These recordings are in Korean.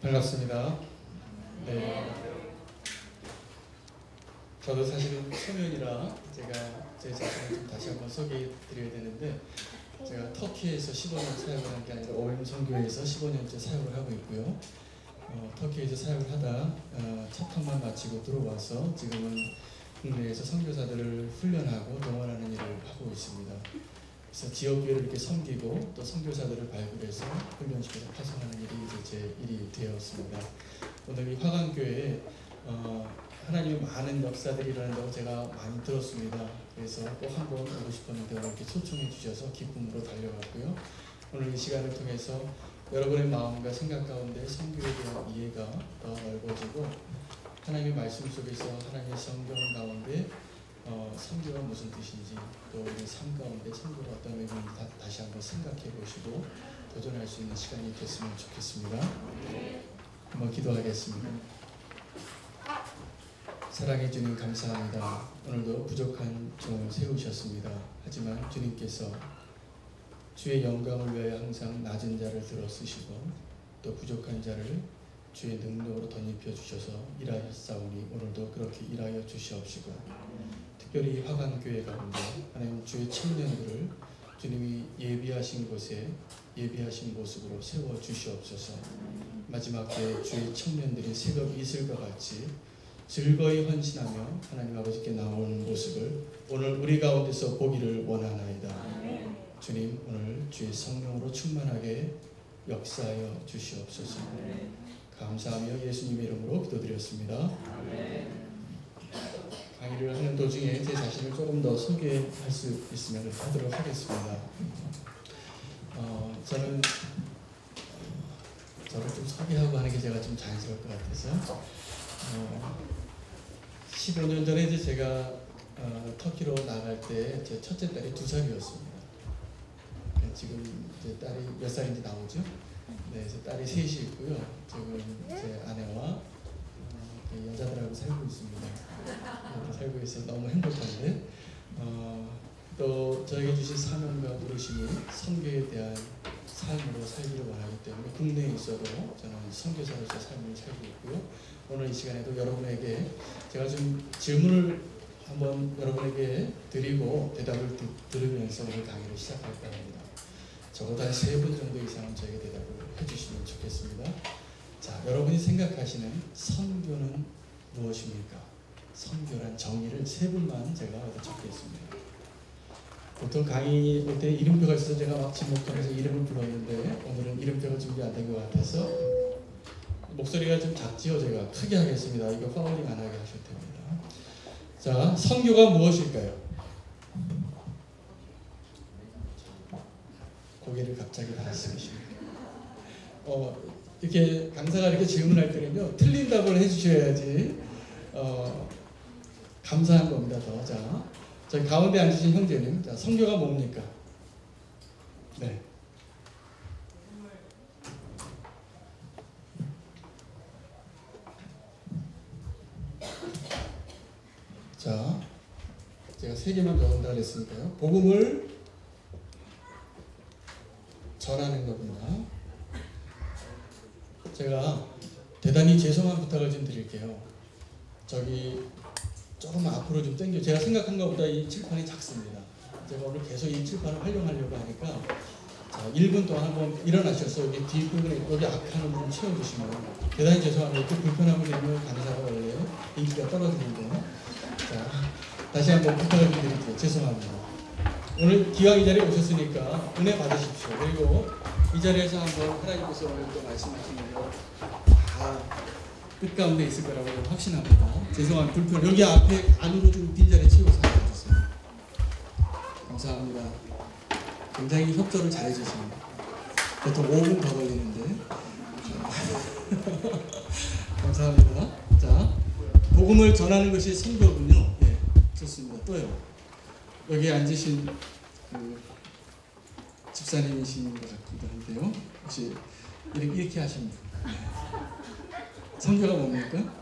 반갑습니다. 네, 저도 사실은 초면이라 제가 제 자신을 좀 다시 한번 소개해 드려야 되는데, 제가 터키에서 15년 사역을 한 게 아니라 OM 선교회에서 15년째 사역을 하고 있고요. 터키에서 사역을 하다 첫 턴만 마치고 들어와서 지금은 국내에서 선교사들을 훈련하고 동원하는 일을 하고 있습니다. 그래서 지역교회를 이렇게 섬기고 또 선교사들을 발굴해서 훈련시켜서 파송하는 일이 이제 제 일이 되었습니다. 오늘 이 화강교회에 하나님의 많은 역사들이 일어난다고 제가 많이 들었습니다. 그래서 꼭 한번 오고 싶었는데 이렇게 초청해 주셔서 기쁨으로 달려갔고요. 오늘 이 시간을 통해서 여러분의 마음과 생각 가운데 선교에 대한 이해가 더 넓어지고, 하나님의 말씀 속에서 하나님의 성경 가운데 선교가 무슨 뜻인지, 또 우리 삶 가운데 선교가 어떤 의미인지 다시 한번 생각해 보시고 도전할 수 있는 시간이 됐으면 좋겠습니다. 한번 기도하겠습니다. 사랑해 주님 감사합니다. 오늘도 부족한 종을 세우셨습니다. 하지만 주님께서 주의 영광을 위하여 항상 낮은 자를 들어 쓰시고 또 부족한 자를 주의 능력으로 덧입혀 주셔서 일하셨사오니 오늘도 그렇게 일하여 주시옵시고, 특별히 화강교회 가운데 하나님 주의 청년들을 주님이 예비하신 곳에 예비하신 모습으로 세워 주시옵소서. 마지막 때 주의 청년들이 새벽 이슬과 같이 즐거이 헌신하며 하나님 아버지께 나오는 모습을 오늘 우리 가운데서 보기를 원하나이다. 주님, 오늘 주의 성령으로 충만하게 역사하여 주시옵소서. 감사하며 예수님의 이름으로 기도드렸습니다. 강의를 하는 도중에 제 자신을 조금 더 소개할 수 있으면 하도록 하겠습니다. 저는 저를 좀 소개하고 하는 게 제가 좀 자연스러울 것 같아서 15년 전에 이제 제가 터키로 나갈 때 제 첫째 딸이 2살이었습니다. 지금 제 딸이 몇 살인지 나오죠? 네, 그래서 딸이 셋이 있고요. 지금 제 아내와 여자들하고 살고 있습니다. 이렇게 살고 있어서 너무 행복한데, 또 저에게 주신 사명과 부르심이 선교에 대한 삶으로 살기를 원하기 때문에 국내에 있어도 저는 선교사로서 삶을 살고 있고요. 오늘 이 시간에도 여러분에게 제가 좀 질문을 한번 여러분에게 드리고 대답을 들으면서 오늘 강의를 시작할까 합니다. 적어도 한 3분 정도 이상은 저에게 대답을 해주시면 좋겠습니다. 자, 여러분이 생각하시는 선교는 무엇입니까? 선교란 정의를 3분만 제가 적겠습니다. 보통 강의 올 때 이름표가 있어서 제가 막 지목하면서 이름을 불렀는데 오늘은 이름표가 준비 안 된 것 같아서 목소리가 좀 작지요. 제가 크게 하겠습니다. 이거 파울링 안 하게 하셔도 됩니다. 자, 선교가 무엇일까요? 고개를 갑자기 다 숙이십니다. 이렇게 강사가 이렇게 질문할 때는요, 틀린 답을 해주셔야지 감사한 겁니다. 더. 자, 저희 가운데 앉으신 형제님, 자, 선교가 뭡니까? 네. 자, 제가 3개만 적은다 그랬으니까요. 복음을 전하는 겁니다. 제가 대단히 죄송한 부탁을 좀 드릴게요. 저기 조금 앞으로 좀 당겨. 제가 생각한 것보다 이 칠판이 작습니다. 제가 오늘 계속 이 칠판을 활용하려고 하니까, 자, 1분 동안 한번 일어나셔서 여기 뒷부분에 여기 앞칸을 좀 채워주시면 대단히 죄송합니다. 이렇게 불편함을 드리면 강사가 원래 인기가 떨어지는데, 자, 다시 한번 부탁을 드릴게요. 죄송합니다. 오늘 기왕 이 자리에 오셨으니까 은혜 받으십시오. 그리고 이 자리에서 한번 하나님께서 오늘 또 말씀하시는 거 다 끝가운데 있을 거라고 확신합니다. 죄송한 불편, 여기 앞에 안으로 좀 빈자리 채워서 앉아주세요. 감사합니다. 굉장히 협조를 잘 해주십니다. 보통 5분 더 걸리는데. 감사합니다. 자, 복음을 전하는 것이 선교군요. 예, 좋습니다. 또요. 여기 앉으신 그 집사님이신 것 같기도 한데요. 혹시 이렇게 하시는 분? 선교가 뭡니까?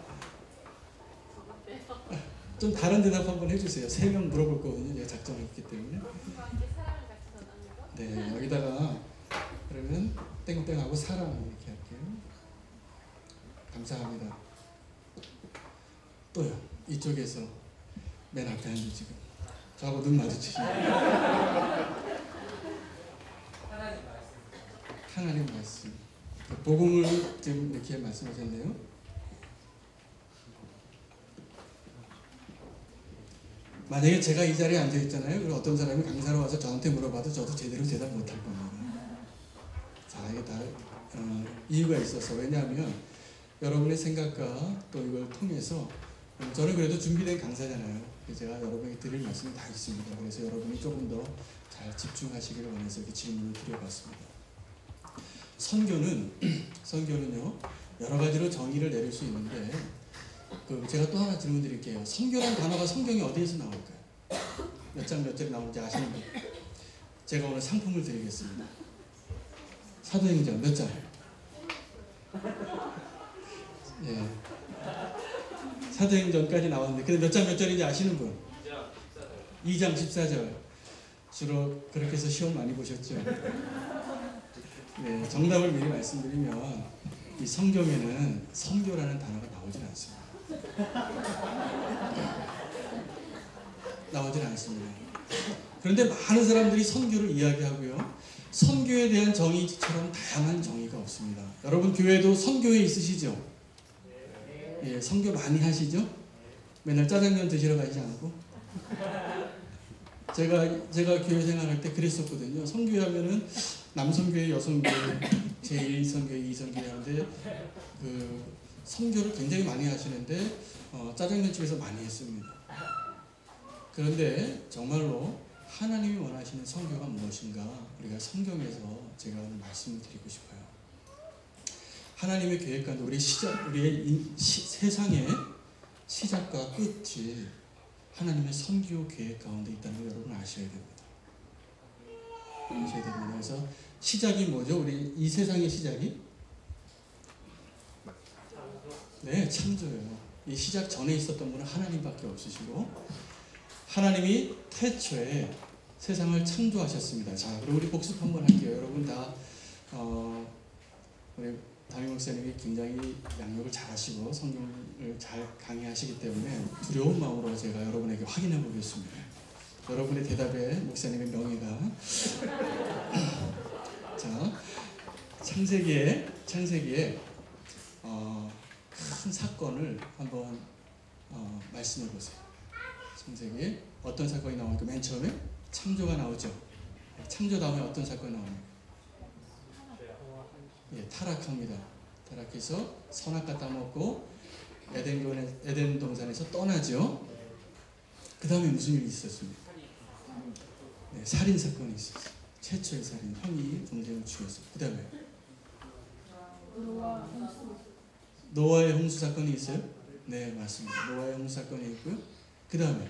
좀 다른 대답 한번 해주세요. 3명 물어볼 거거든요. 제가 작정했기 때문에. 네, 여기다가 그러면 땡땡하고 사랑 이렇게 할게요. 감사합니다. 또요. 이쪽에서 맨 앞에 앉은 지금 저하고 눈 마주치시네요. 하나님 말씀. 복음을 지금 이렇게 말씀하셨네요. 만약에 제가 이 자리에 앉아 있잖아요. 그리고 어떤 사람이 강사로 와서 저한테 물어봐도 저도 제대로 대답 못할 겁니다. 자, 이게 다 이유가 있어서. 왜냐하면 여러분의 생각과 또 이걸 통해서 저는 그래도 준비된 강사잖아요. 제가 여러분에게 드릴 말씀이 다 있습니다. 그래서 여러분이 조금 더 잘 집중하시기를 원해서 이렇게 질문을 드려봤습니다. 선교는요 여러 가지로 정의를 내릴 수 있는데 제가 또 하나 질문 드릴게요. 선교라는 단어가 성경에 어디에서 나올까요? 몇 장 몇 절에 나오는지 아시는 분? 제가 오늘 상품을 드리겠습니다. 사도행전 몇 장? 예. 사도행전까지 나왔는데 근데 몇 장 몇 절인지 아시는 분? 2장 14절. 주로 그렇게 해서 시험 많이 보셨죠? 네, 정답을 미리 말씀드리면 이 성경에는 선교라는 단어가 나오질 않습니다. 나오질 않습니다. 그런데 많은 사람들이 선교를 이야기하고요. 선교에 대한 정의처럼 다양한 정의가 없습니다. 여러분 교회도 선교회 있으시죠? 예, 선교 많이 하시죠? 맨날 짜장면 드시러 가시지 않고? 제가 교회 생활할 때 그랬었거든요. 선교회 하면은 남선교회, 여선교회, 제1선교회, 2선교회 하는데 선교를 굉장히 많이 하시는데 짜장면집에서 많이 했습니다. 그런데 정말로 하나님이 원하시는 선교가 무엇인가 우리가 성경에서 제가 오늘 말씀을 드리고 싶어요. 하나님의 계획 가운데 우리의 세상의 시작과 끝이 하나님의 선교 계획 가운데 있다는 걸 여러분 아셔야 됩니다. 아셔야 됩니다. 그래서 시작이 뭐죠? 우리 이 세상의 시작이? 네, 창조예요. 이 시작 전에 있었던 분은 하나님밖에 없으시고 하나님이 태초에 세상을 창조하셨습니다. 자, 그럼 우리 복습 한번 할게요. 여러분 다 우리 담임 목사님이 굉장히 양육을 잘하시고 성경을 잘 강의하시기 때문에 두려운 마음으로 제가 여러분에게 확인해 보겠습니다. 여러분의 대답에 목사님의 명예가 자, 창세기에 큰 사건을 한번 말씀해 보세요. 창세기에 어떤 사건이 나오니까 맨 처음에 창조가 나오죠. 창조 다음에 어떤 사건이 나옵니까? 예, 타락합니다. 타락해서 선악과 따먹고 에덴 동산에서 떠나죠. 그 다음에 무슨 일이 있었습니까? 네, 살인 사건이 있었어요. 최초의 살인, 형이 동생을 죽였어요. 그 다음에 노아의 홍수 사건이 있어요? 네, 맞습니다. 노아의 홍수 사건이 있고요. 그 다음에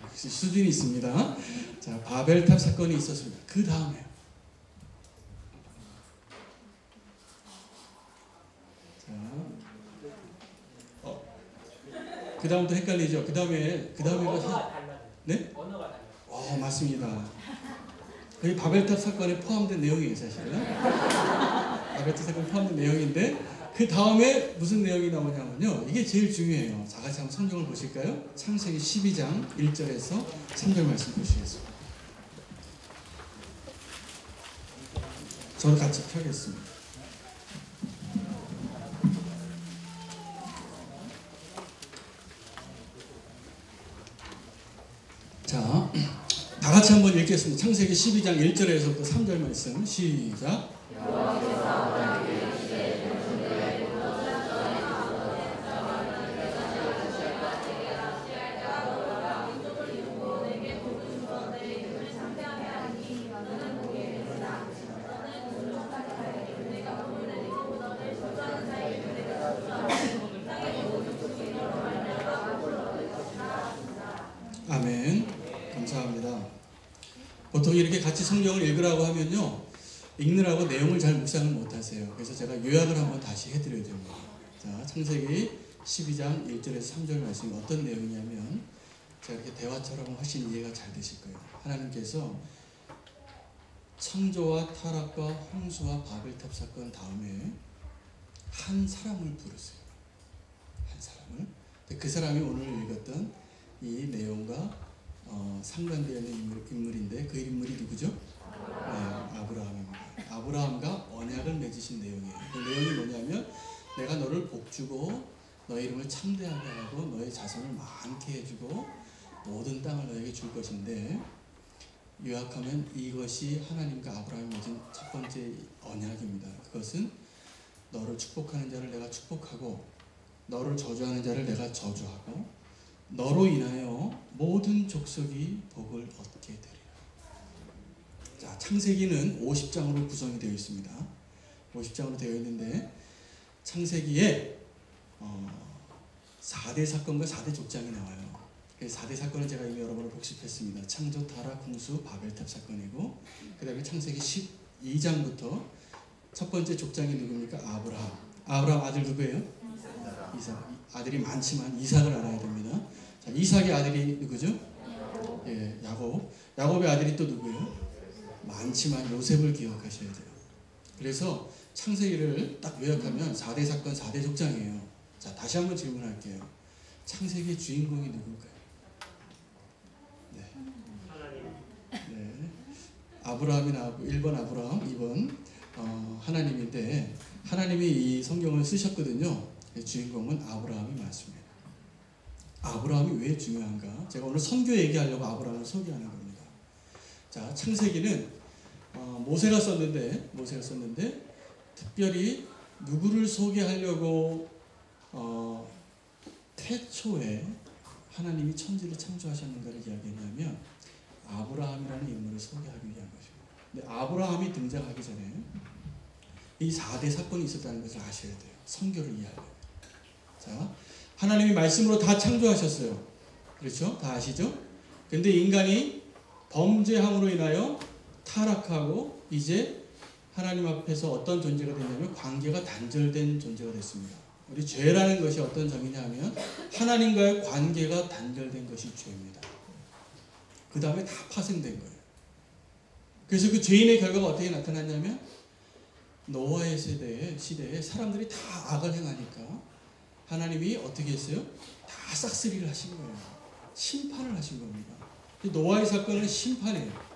역시 수준이 있습니다. 자, 바벨탑 사건이 있었습니다. 그 다음에 그 다음부터 헷갈리죠. 그 다음에가 네? 맞습니다. 거기 바벨탑 사건에 포함된 내용이에요, 사실은. 바벨탑 사건에 포함된 내용인데 그 다음에 무슨 내용이 나오냐면요. 이게 제일 중요해요. 자, 같이 한번 성경을 보실까요? 창세기 12장 1절에서 3절 말씀 보시겠습니다. 저도 같이 펴겠습니다. 자, 다 같이 한번 읽겠습니다. 창세기 12장 1절에서부터 3절 말씀 시작. 아멘. 감사합니다. 보통 이렇게 같이 성경을 읽으라고 하면요, 읽느라고 내용을 잘 묵상을 못하세요. 그래서 제가 요약을 한번 다시 해드려야 됩니다. 자, 창세기 12장 1절에서 3절 말씀이 어떤 내용이냐면, 제가 이렇게 대화처럼 훨씬 이해가 잘 되실 거예요. 하나님께서 창조와 타락과 홍수와 바벨탑 사건 다음에 한 사람을 부르세요. 한 사람을. 그 사람이 오늘 읽었던 이 내용과 상관되어 있는 인물인데 그 인물이 누구죠? 네, 아브라함입니다. 아브라함과 언약을 맺으신 내용이에요. 그 내용이 뭐냐면 내가 너를 복주고 너의 이름을 참대하게 하고 너의 자손을 많게 해주고 모든 땅을 너에게 줄 것인데, 요약하면 이것이 하나님과 아브라함이 맺은 첫 번째 언약입니다. 그것은 너를 축복하는 자를 내가 축복하고 너를 저주하는 자를 내가 저주하고 너로 인하여 모든 족속이 복을 얻게 되리라. 자, 창세기는 50장으로 구성이 되어 있습니다. 50장으로 되어 있는데 창세기에 4대 사건과 4대 족장이 나와요. 4대 사건은 제가 이미 여러 번 복습했습니다. 창조, 타락, 홍수, 바벨탑 사건이고, 그 다음에 창세기 12장부터 첫 번째 족장이 누굽니까? 아브라함. 아브라함 아들 누구예요? 이삭. 아들이 많지만 이삭을 알아야 됩니다. 자, 이삭의 아들이 누구죠? 예, 야곱. 야곱의 아들이 또 누구예요? 많지만 요셉을 기억하셔야 돼요. 그래서 창세기를 딱 요약하면 4대 사건, 4대 족장이에요. 자, 다시 한번 질문할게요. 창세기의 주인공이 누굴까요? 네. 아브라함이 나왔고 1번 아브라함, 2번 하나님인데 하나님이 이 성경을 쓰셨거든요. 주인공은 아브라함이 맞습니다. 아브라함이 왜 중요한가? 제가 오늘 선교 얘기하려고 아브라함을 소개하는 겁니다. 자, 창세기는 모세가 썼는데 특별히 누구를 소개하려고 태초에 하나님이 천지를 창조하셨는가를 이야기했냐면 아브라함이라는 인물을 소개하기 위한 것입니다. 근데 아브라함이 등장하기 전에 이 4대 사건이 있었다는 것을 아셔야 돼요. 성교를 이해하려면. 자, 하나님이 말씀으로 다 창조하셨어요. 그렇죠? 다 아시죠? 근데 인간이 범죄함으로 인하여 타락하고 이제 하나님 앞에서 어떤 존재가 됐냐면 관계가 단절된 존재가 됐습니다. 우리 죄라는 것이 어떤 정의냐 하면 하나님과의 관계가 단절된 것이 죄입니다. 그 다음에 다 파생된 거예요. 그래서 그 죄인의 결과가 어떻게 나타났냐면 노아의 시대에 사람들이 다 악을 행하니까 하나님이 어떻게 했어요? 다 싹쓸이를 하신 거예요. 심판을 하신 겁니다. 노아의 사건은 심판이에요.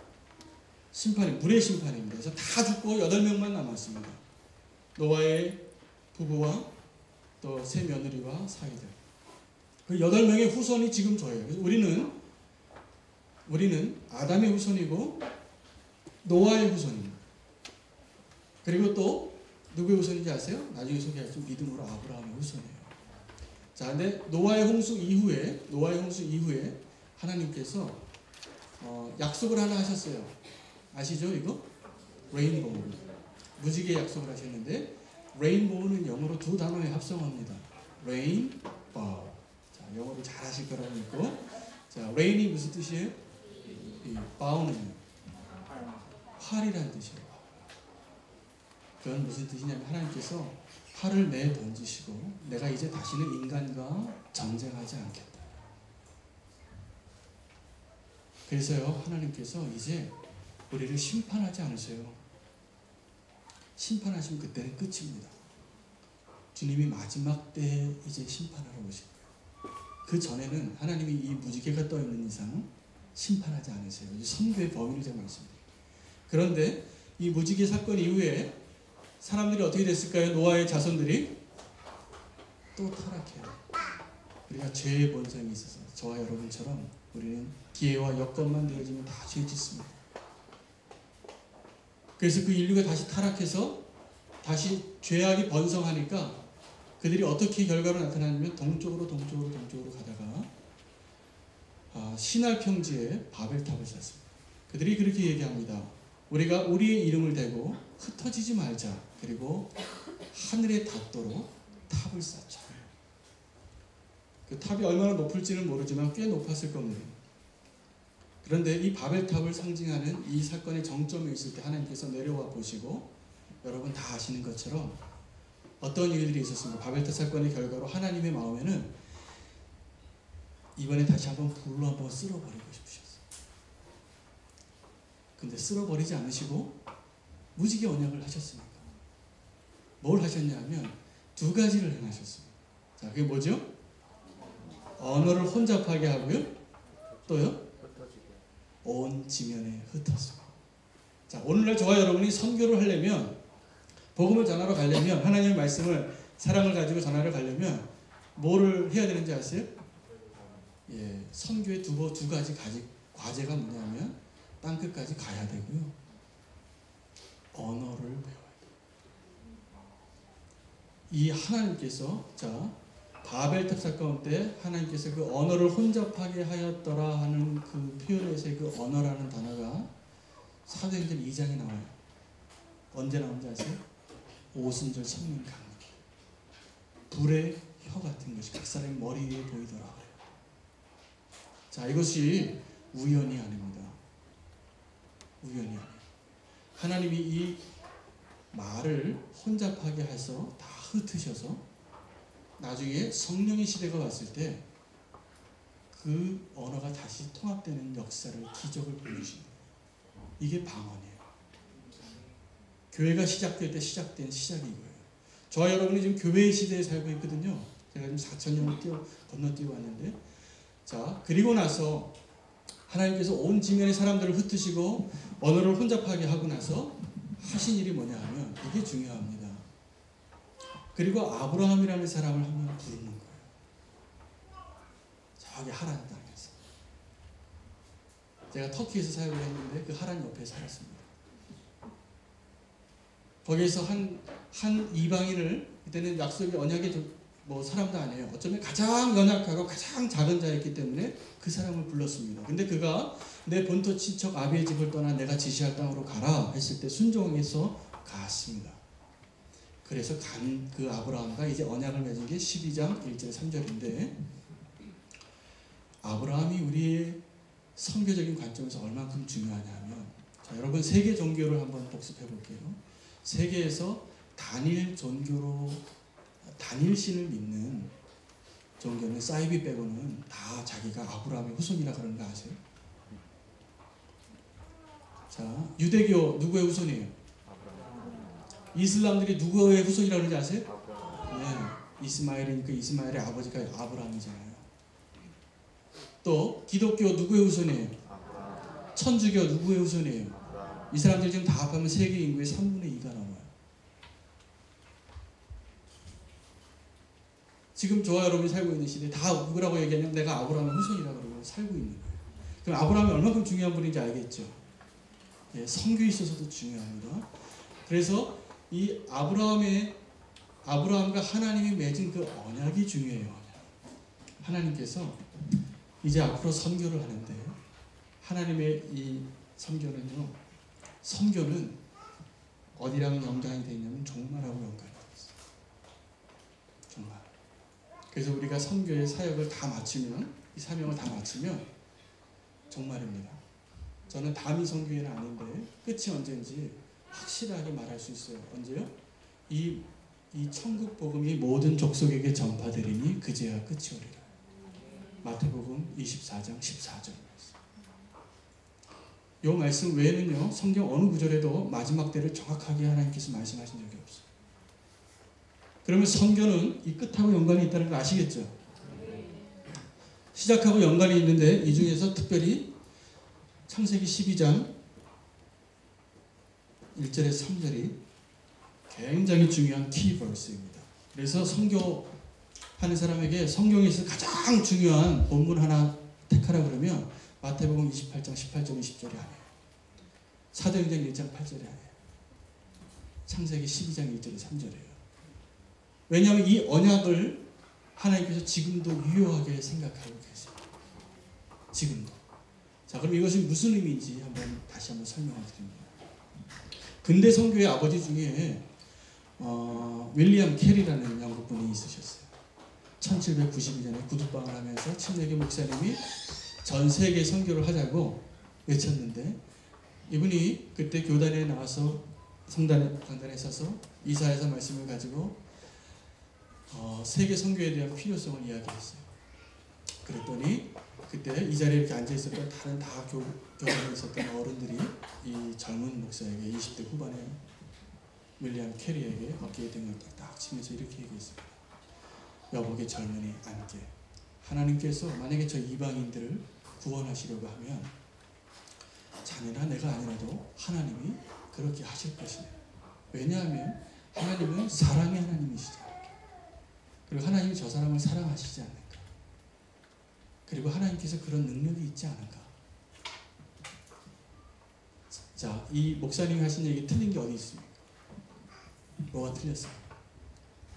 물의 심판입니다. 그래서 다 죽고 8명만 남았습니다. 노아의 부부와 또 세 며느리와 사이들. 그 8명의 후손이 지금 저예요. 그래서 우리는 아담의 후손이고 노아의 후손입니다. 그리고 또 누구의 후손인지 아세요? 나중에 소개하죠. 믿음으로 아브라함의 후손이에요. 자, 근데 노아의 홍수 이후에 하나님께서 약속을 하나 하셨어요. 아시죠? 이거? 레인보우. 무지개 약속을 하셨는데 레인보우는 영어로 두 단어의 합성어입니다. 레인보우. 자, 영어로 잘하실 거라고 믿고. 자, 레인이 무슨 뜻이에요? 이 바우는요. 활이란 뜻이에요. 그건 무슨 뜻이냐면 하나님께서 활을 내 던지시고 내가 이제 다시는 인간과 전쟁하지 않겠다. 그래서요, 하나님께서 이제 우리를 심판하지 않으세요. 심판하시면 그때는 끝입니다. 주님이 마지막 때에 이제 심판하러 오실 거예요. 그 전에는 하나님이 이 무지개가 떠 있는 이상 심판하지 않으세요. 선교의 범위를 제가 말씀드려요. 그런데 이 무지개 사건 이후에 사람들이 어떻게 됐을까요? 노아의 자손들이 또 타락해요. 우리가 죄의 본성이 있어서 저와 여러분처럼 우리는 기회와 여건만 되어지면 다 죄 짓습니다. 그래서 그 인류가 다시 타락해서 다시 죄악이 번성하니까 그들이 어떻게 결과로 나타나냐면 동쪽으로 가다가 시날 평지에 바벨탑을 쌓습니다. 그들이 그렇게 얘기합니다. 우리가 우리의 이름을 대고 흩어지지 말자. 그리고 하늘에 닿도록 탑을 쌓자. 그 탑이 얼마나 높을지는 모르지만 꽤 높았을 겁니다. 그런데 이 바벨탑을 상징하는 이 사건의 정점에 있을 때 하나님께서 내려와 보시고 여러분 다 아시는 것처럼 어떤 일들이 있었습니까? 바벨탑 사건의 결과로 하나님의 마음에는 이번에 다시 한번 불로 한번 쓸어버리고 싶으셨어요. 근데 쓸어버리지 않으시고 무지개 언약을 하셨으니까 뭘 하셨냐면 두 가지를 행하셨습니다. 자, 그게 뭐죠? 언어를 혼잡하게 하고요. 또요? 온 지면에 흩었습니다. 자, 오늘날 저와 여러분이 선교를 하려면, 복음을 전하러 가려면, 하나님의 말씀을, 사랑을 가지고 전하러 가려면 뭐를 해야 되는지 아세요? 예, 선교의 두 가지 과제가 뭐냐면 땅끝까지 가야 되고요. 언어를 배워야 돼요. 이 하나님께서, 자, 바벨탑 사건 때 하나님께서 그 언어를 혼잡하게 하였더라 하는 그 표현에서의 그 언어라는 단어가 사도행전 2장에 나와요. 언제 나온지 아세요? 오순절 성령 강림. 불의 혀 같은 것이 각 사람의 머리 위에 보이더라. 자, 이것이 우연이 아닙니다. 우연이 아니에요. 하나님이 이 말을 혼잡하게 해서 다 흩으셔서 나중에 성령의 시대가 왔을 때 그 언어가 다시 통합되는 역사를, 기적을 보여주신 거예요. 이게 방언이에요. 교회가 시작될 때 시작된 시작이 이거예요. 저와 여러분이 지금 교회의 시대에 살고 있거든요. 제가 지금 4,000년을 건너뛰어 왔는데, 자, 그리고 나서 하나님께서 온 지면의 사람들을 흩으시고 언어를 혼잡하게 하고 나서 하신 일이 뭐냐 하면, 이게 중요합니다. 그리고 아브라함이라는 사람을 한 명 부르는 거예요. 저기 하란 땅에서. 제가 터키에서 사역을 했는데 그 하란 옆에 살았습니다. 거기에서 한 이방인을, 그때는 약속의 언약의 뭐 사람도 아니에요. 어쩌면 가장 연약하고 가장 작은 자였기 때문에 그 사람을 불렀습니다. 근데 그가 내 본토 친척 아비의 집을 떠나 내가 지시할 땅으로 가라 했을 때 순종해서 갔습니다. 그래서 간 그 아브라함과 이제 언약을 맺은 게 12장 1절 3절인데, 아브라함이 우리의 선교적인 관점에서 얼만큼 중요하냐면, 자, 여러분 세계 종교를 한번 복습해 볼게요. 세계에서 단일 종교로, 단일 신을 믿는 종교는 사이비 빼고는 다 자기가 아브라함의 후손이라 그러는 거 아세요? 자, 유대교 누구의 후손이에요? 이슬람들이 누구의 후손이라고 그러는지 아세요? 네, 이스마엘이니까 이스마엘의 아버지가 아브라함이잖아요. 또 기독교 누구의 후손이에요? 천주교 누구의 후손이에요? 이 사람들 지금 다 합하면 세계 인구의 3분의 2가 넘어요. 지금 저와 여러분이 살고 있는 시대에 다 누구라고 얘기하냐면 내가 아브라함의 후손이라고 그러고 살고 있는 거예요. 그럼 아브라함이 얼마큼 중요한 분인지 알겠죠? 예, 선교에 있어서도 중요합니다. 그래서 이 아브라함과 하나님이 맺은 그 언약이 중요해요. 하나님께서 이제 앞으로 선교를 하는데, 하나님의 이 선교는 어디랑 연관이 되어 있냐면 종말하고 연관이 되어 있어요. 종말. 그래서 우리가 선교의 사역을 다 마치면, 이 사명을 다 마치면 종말입니다. 저는 담이 선교회는 아닌데 끝이 언제인지 확실하게 말할 수 있어요. 언제요? 이 천국 복음이 모든 족속에게 전파되리니 그제야 끝이 오리라. 마태복음 24장 14절. 이 말씀 외에는요, 성경 어느 구절에도 마지막 때를 정확하게 하나님께서 말씀하신 적이 없어요. 그러면 선교는 이 끝하고 연관이 있다는 거 아시겠죠? 시작하고 연관이 있는데 이 중에서 특별히 창세기 12장 1절에서 3절이 굉장히 중요한 키버스입니다. 그래서 선교하는 사람에게 성경에서 가장 중요한 본문 하나 택하라 그러면 마태복음 28장 18절 20절이 아니에요. 사도행전 1장 8절이 아니에요. 창세기 12장 1절에 3절이에요. 왜냐하면 이 언약을 하나님께서 지금도 유효하게 생각하고 계세요. 지금도. 자, 그럼 이것이 무슨 의미인지 다시 한번 설명을 드립니다. 근대 선교의 아버지 중에 윌리엄 캐리라는 영국분이 있으셨어요. 1792년에 구두방을 하면서 침례교 목사님이 전 세계 선교를 하자고 외쳤는데, 이분이 그때 교단에 나와서 강단에 서서 이사야서 말씀을 가지고 세계 선교에 대한 필요성을 이야기했어요. 그랬더니 그때 이 자리에 이렇게 앉아 있었던 다른 교단에 있었던 어른들이 이 젊은 목사에게 20대 후반에 윌리엄 캐리에게 어깨에 등을 딱 치면서 이렇게 얘기했습니다. 여복의 젊은이 안게, 하나님께서 만약에 저 이방인들을 구원하시려고 하면 자네나 내가 아니라도 하나님이 그렇게 하실 것이네. 왜냐하면 하나님은 사랑의 하나님이시잖아요. 그리고 하나님이 저 사람을 사랑하시지 않는가. 그리고 하나님께서 그런 능력이 있지 않은가. 자, 이 목사님이 하신 얘기 틀린 게 어디 있습니까? 뭐가 틀렸어요?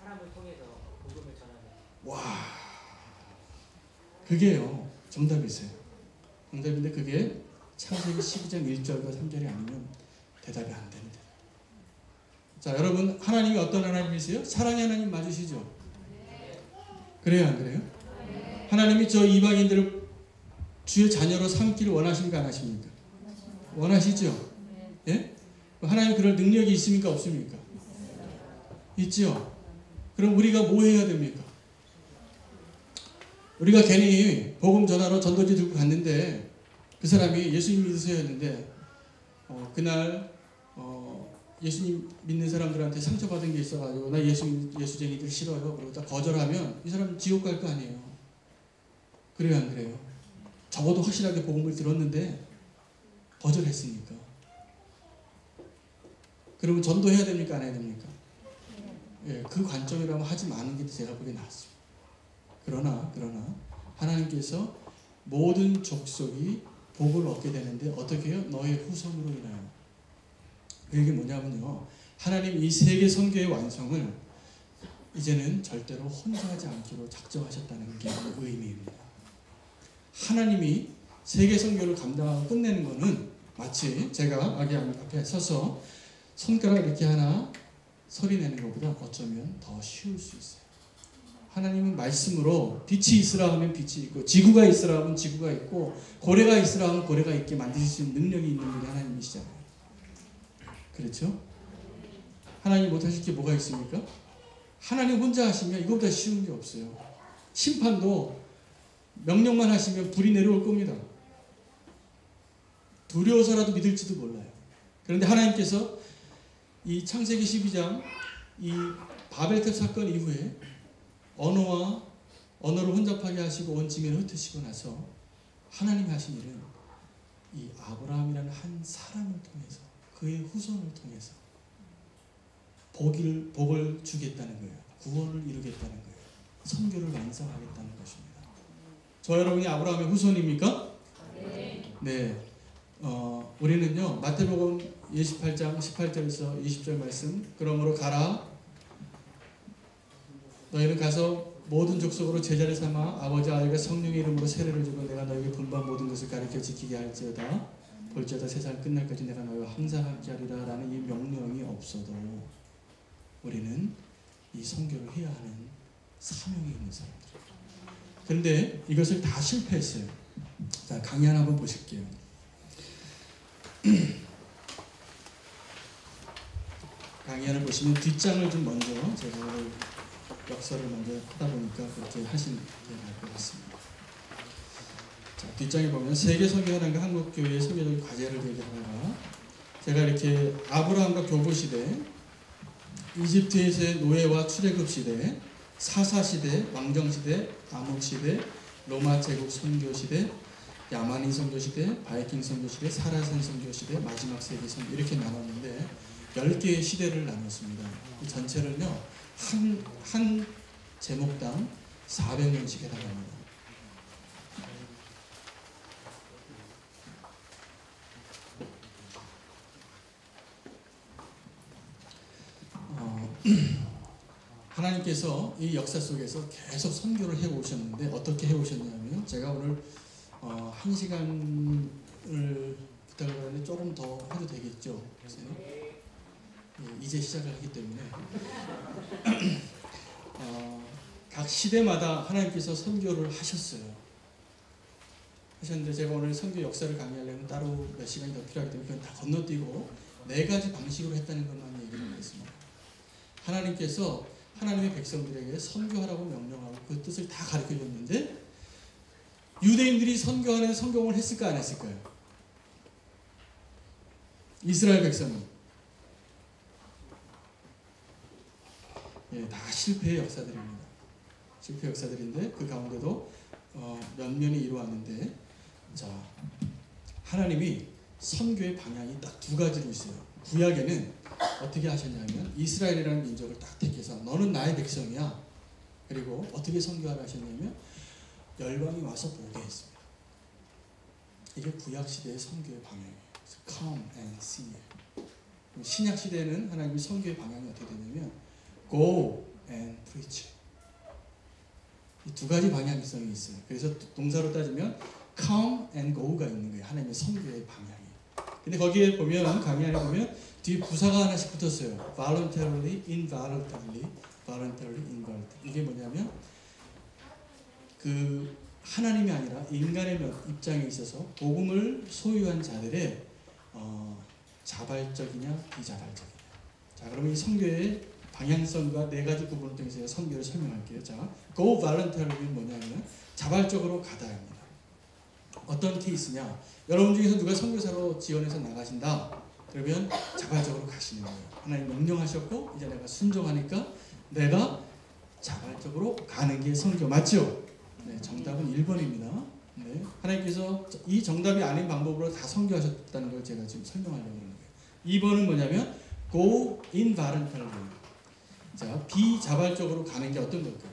사람을 통해서 복음을 전하는. 와, 그게요 정답이세요. 정답인데 그게 창세기 12장 1절과 3절이 아니면 대답이 안 됩니다. 자, 여러분, 하나님이 어떤 하나님이세요? 사랑의 하나님 맞으시죠? 그래요, 안 그래요? 하나님이 저 이방인들을 주의 자녀로 삼기를 원하십니까, 안 하십니까? 원하시죠? 예? 하나님 그럴 능력이 있습니까, 없습니까? 있죠? 그럼 우리가 뭐 해야 됩니까? 우리가 괜히 복음 전하러 전도지 들고 갔는데 그 사람이 예수님 믿으세요 했는데 그날 예수님 믿는 사람들한테 상처받은 게 있어가지고 나 예수쟁이들 싫어요 그러고 딱 거절하면 이 사람 지옥 갈 거 아니에요. 그래요, 안 그래요? 적어도 확실하게 복음을 들었는데 거절했으니까. 그러면 전도해야 됩니까, 안 해야 됩니까? 예, 그 관점이라면 하지 마는 게 제가 보기에 낫습니다. 그러나 하나님께서 모든 족속이 복을 얻게 되는데 어떻게 해요? 너의 후손으로 인하여. 이게 뭐냐면요, 하나님 이 세계 선교의 완성을 이제는 절대로 혼자 하지 않기로 작정하셨다는 게 의미입니다. 하나님이 세계 선교를 감당하고 끝내는 것은 마치 제가 아기 앞에 서서 손가락 이렇게 하나 소리내는 것보다 어쩌면 더 쉬울 수 있어요. 하나님은 말씀으로 빛이 있으라 하면 빛이 있고 지구가 있으라 하면 지구가 있고 고래가 있으라 하면 고래가 있게 만드실 수 있는 능력이 있는 분이 하나님이시잖아요. 그렇죠? 하나님 못하실 게 뭐가 있습니까? 하나님 혼자 하시면 이거보다 쉬운 게 없어요. 심판도 명령만 하시면 불이 내려올 겁니다. 두려워서라도 믿을지도 몰라요. 그런데 하나님께서 이 창세기 12장 이 바벨탑 사건 이후에 언어를 혼잡하게 하시고 온 지면을 흩으시고 나서 하나님이 하신 일은 이 아브라함이라는 한 사람을 통해서 그의 후손을 통해서 복을 주겠다는 거예요. 구원을 이루겠다는 거예요. 선교를 완성하겠다는 것입니다. 저 여러분이 아브라함의 후손입니까? 네. 우리는요 마태복음 28장 18절에서 20절 말씀, 그러므로 가라 너희는 가서 모든 족속으로 제자를 삼아 아버지 아들과 성령의 이름으로 세례를 주고 내가 너희에게 분부한 모든 것을 가르쳐 지키게 할지어다. 볼지어다 세상 끝날까지 내가 너희와 항상 함께하리라 라는 이 명령이 없어도 우리는 이 선교를 해야 하는 사명이 있는 사람들입니다. 그런데 이것을 다 실패했어요. 자, 강의 하나 한번 보실게요. 강의를 보시면 뒷장을 좀 먼저 제가 역사를 먼저 하다 보니까 그렇게 하시는 게 나을 것 같습니다. 자, 뒷장에 보면 세계 선교회단과 한국교회의 선교적 과제를 얘기하다가 제가 이렇게 아브라함과 교부 시대, 이집트에서의 노예와 출애굽 시대, 사사 시대, 왕정 시대, 암흑 시대, 로마 제국 선교 시대, 야만인 선교 시대, 바이킹 선교 시대, 사라센 선교 시대, 마지막 세기 선교 이렇게 나눴는데 10개의 시대를 나눴습니다. 이 전체를요 한 제목당 400년씩 해당합니다. 하나님께서 이 역사 속에서 계속 선교를 해오셨는데 어떻게 해오셨냐면 제가 오늘 1시간을 부탁을 하는데 조금 더 해도 되겠죠? 이제 시작을 하기 때문에 각 시대마다 하나님께서 선교를 하셨어요. 하셨는데 제가 오늘 선교 역사를 강의하려면 따로 몇 시간이 더 필요하기 때문에 그건 다 건너뛰고 4가지 방식으로 했다는 것만 얘기를 하겠습니다. 하나님께서 하나님의 백성들에게 선교하라고 명령하고 그 뜻을 다 가르쳐줬는데 유대인들이 선교하는 성공을 했을까 안 했을까요? 이스라엘 백성은 다 실패의 역사들입니다. 실패 역사들인데 그 가운데도 면면이 이루어왔는데, 자, 하나님이 선교의 방향이 딱 두 가지로 있어요. 구약에는 어떻게 하셨냐면 이스라엘이라는 민족을 딱 택해서 너는 나의 백성이야. 그리고 어떻게 선교하라 하셨냐면 열방이 와서 보게 했습니다. 이게 구약 시대의 선교의 방향이에요. Come and see. 신약 시대는 하나님의 선교의 방향이 어떻게 되냐면 Go and preach. 이 두 가지 방향성이 있어요. 그래서 동사로 따지면 Come and Go가 있는 거예요. 하나님의 선교의 방향이. 근데 거기에 보면 강의 안에 보면 뒤에 부사가 하나씩 붙었어요. Voluntarily, involuntarily, voluntarily, involuntarily. 이게 뭐냐면 그 하나님이 아니라 인간의 입장에 있어서 복음을 소유한 자들의 자발적이냐 비자발적이냐. 자, 그러면 이 선교의 방향성과 네 가지 구분을 통해서 선교를 설명할게요. 자, go voluntary는 뭐냐면 자발적으로 가다입니다. 어떤 케이스냐? 여러분 중에서 누가 선교사로 지원해서 나가신다. 그러면 자발적으로 가시는 거예요. 하나님 명령하셨고 이제 내가 순종하니까 내가 자발적으로 가는 게 선교 맞죠? 네, 정답은 1번입니다. 네, 하나님께서 이 정답이 아닌 방법으로 다 선교하셨다는 걸 제가 지금 설명하려고 하는 거예요. 2번은 뭐냐면 go involuntarily. 자, 비자발적으로 가는 게 어떤 걸까요?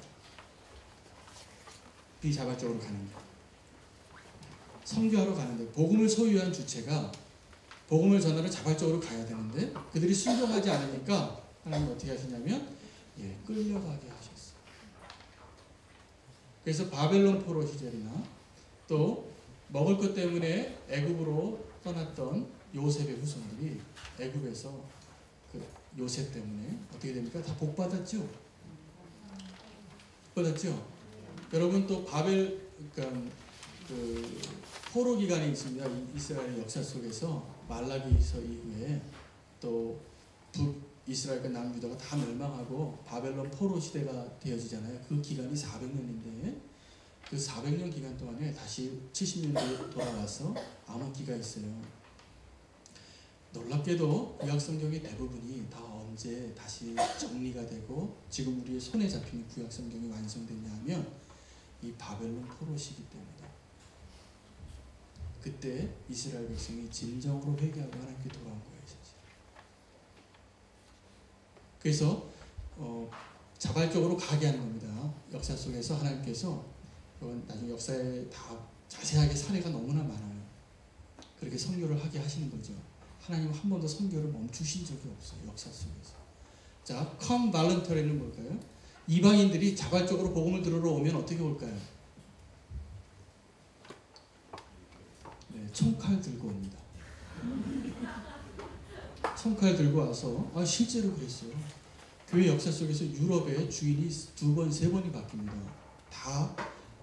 비자발적으로 가는 게 선교하러 가는데 복음을 소유한 주체가 복음을 전하러 자발적으로 가야 되는데 그들이 순종하지 않으니까 하나님 어떻게 하시냐면 끌려가게 하셨어요. 그래서 바벨론 포로 시절이나 또 먹을 것 때문에 애굽으로 떠났던 요셉의 후손들이 애굽에서 그 요셉 때문에 어떻게 됩니까? 다 복 받았죠. 복 받았죠. 여러분 또 그러니까 그 포로 기간이 있습니다. 이스라엘 역사 속에서 말라기서 이후에 또 북이스라엘과 남유다가 다 멸망하고 바벨론 포로 시대가 되어지잖아요. 그 기간이 400년인데 그 400년 기간 동안에 다시 70년대에 돌아와서 암흑기가 있어요. 놀랍게도 구약 성경의 대부분이 다 언제 다시 정리가 되고 지금 우리의 손에 잡히는 구약 성경이 완성됐냐 하면 이 바벨론 포로 시기 때입니다. 그때 이스라엘 백성이 진정으로 회개하고 하나님께 돌아온 거예요. 사실. 그래서 자발적으로 가게 하는 겁니다. 역사 속에서 하나님께서 나중에 역사에 다 자세하게 사례가 너무나 많아요. 그렇게 선교를 하게 하시는 거죠. 하나님은 한 번도 선교를 멈추신 적이 없어요. 역사 속에서. 자, come voluntary는 뭘까요? 이방인들이 자발적으로 복음을 들으러 오면 어떻게 올까요? 네, 총칼 들고 옵니다. 총칼 들고 와서 실제로 그랬어요. 교회 역사 속에서 유럽의 주인이 2번, 3번이 바뀝니다. 다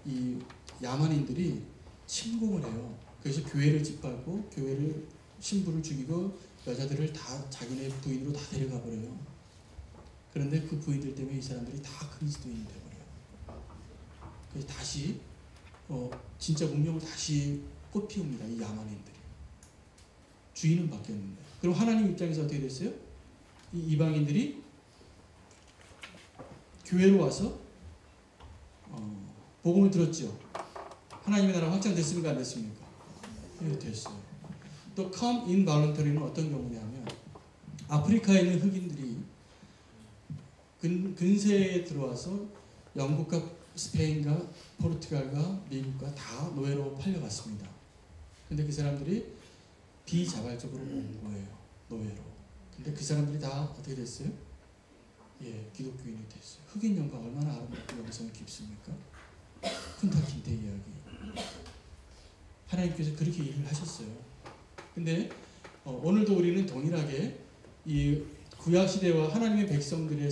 이 야만인들이 침공을 해요. 그래서 교회를 짓밟고 교회를 신부를 죽이고 여자들을 다 자기네 부인으로 다 데려가 버려요. 그런데 그 부인들 때문에 이 사람들이 다 그리스도인이 되어버려요. 그래서 다시 진짜 문명을 다시 꽃피웁니다. 이 야만인들이. 주인은 바뀌었는데. 그럼 하나님 입장에서 어떻게 됐어요? 이 이방인들이 교회로 와서 복음을 들었죠. 하나님의 나라 확장됐습니까? 안 됐습니까? 네, 됐어요. 또 come in voluntary는 어떤 경우냐면 아프리카에 있는 흑인들이 근세에 들어와서 영국과 스페인과 포르투갈과 미국과 다 노예로 팔려갔습니다. 근데 그 사람들이 비자발적으로 온 거예요. 노예로. 근데 그 사람들이 다 어떻게 됐어요? 기독교인이 됐어요. 흑인 영광 얼마나 아름답고 영성이 깊습니까? 쿤타 킨테 이야기. 하나님께서 그렇게 일을 하셨어요. 근데 오늘도 우리는 동일하게 이 구약 시대와 하나님의 백성들의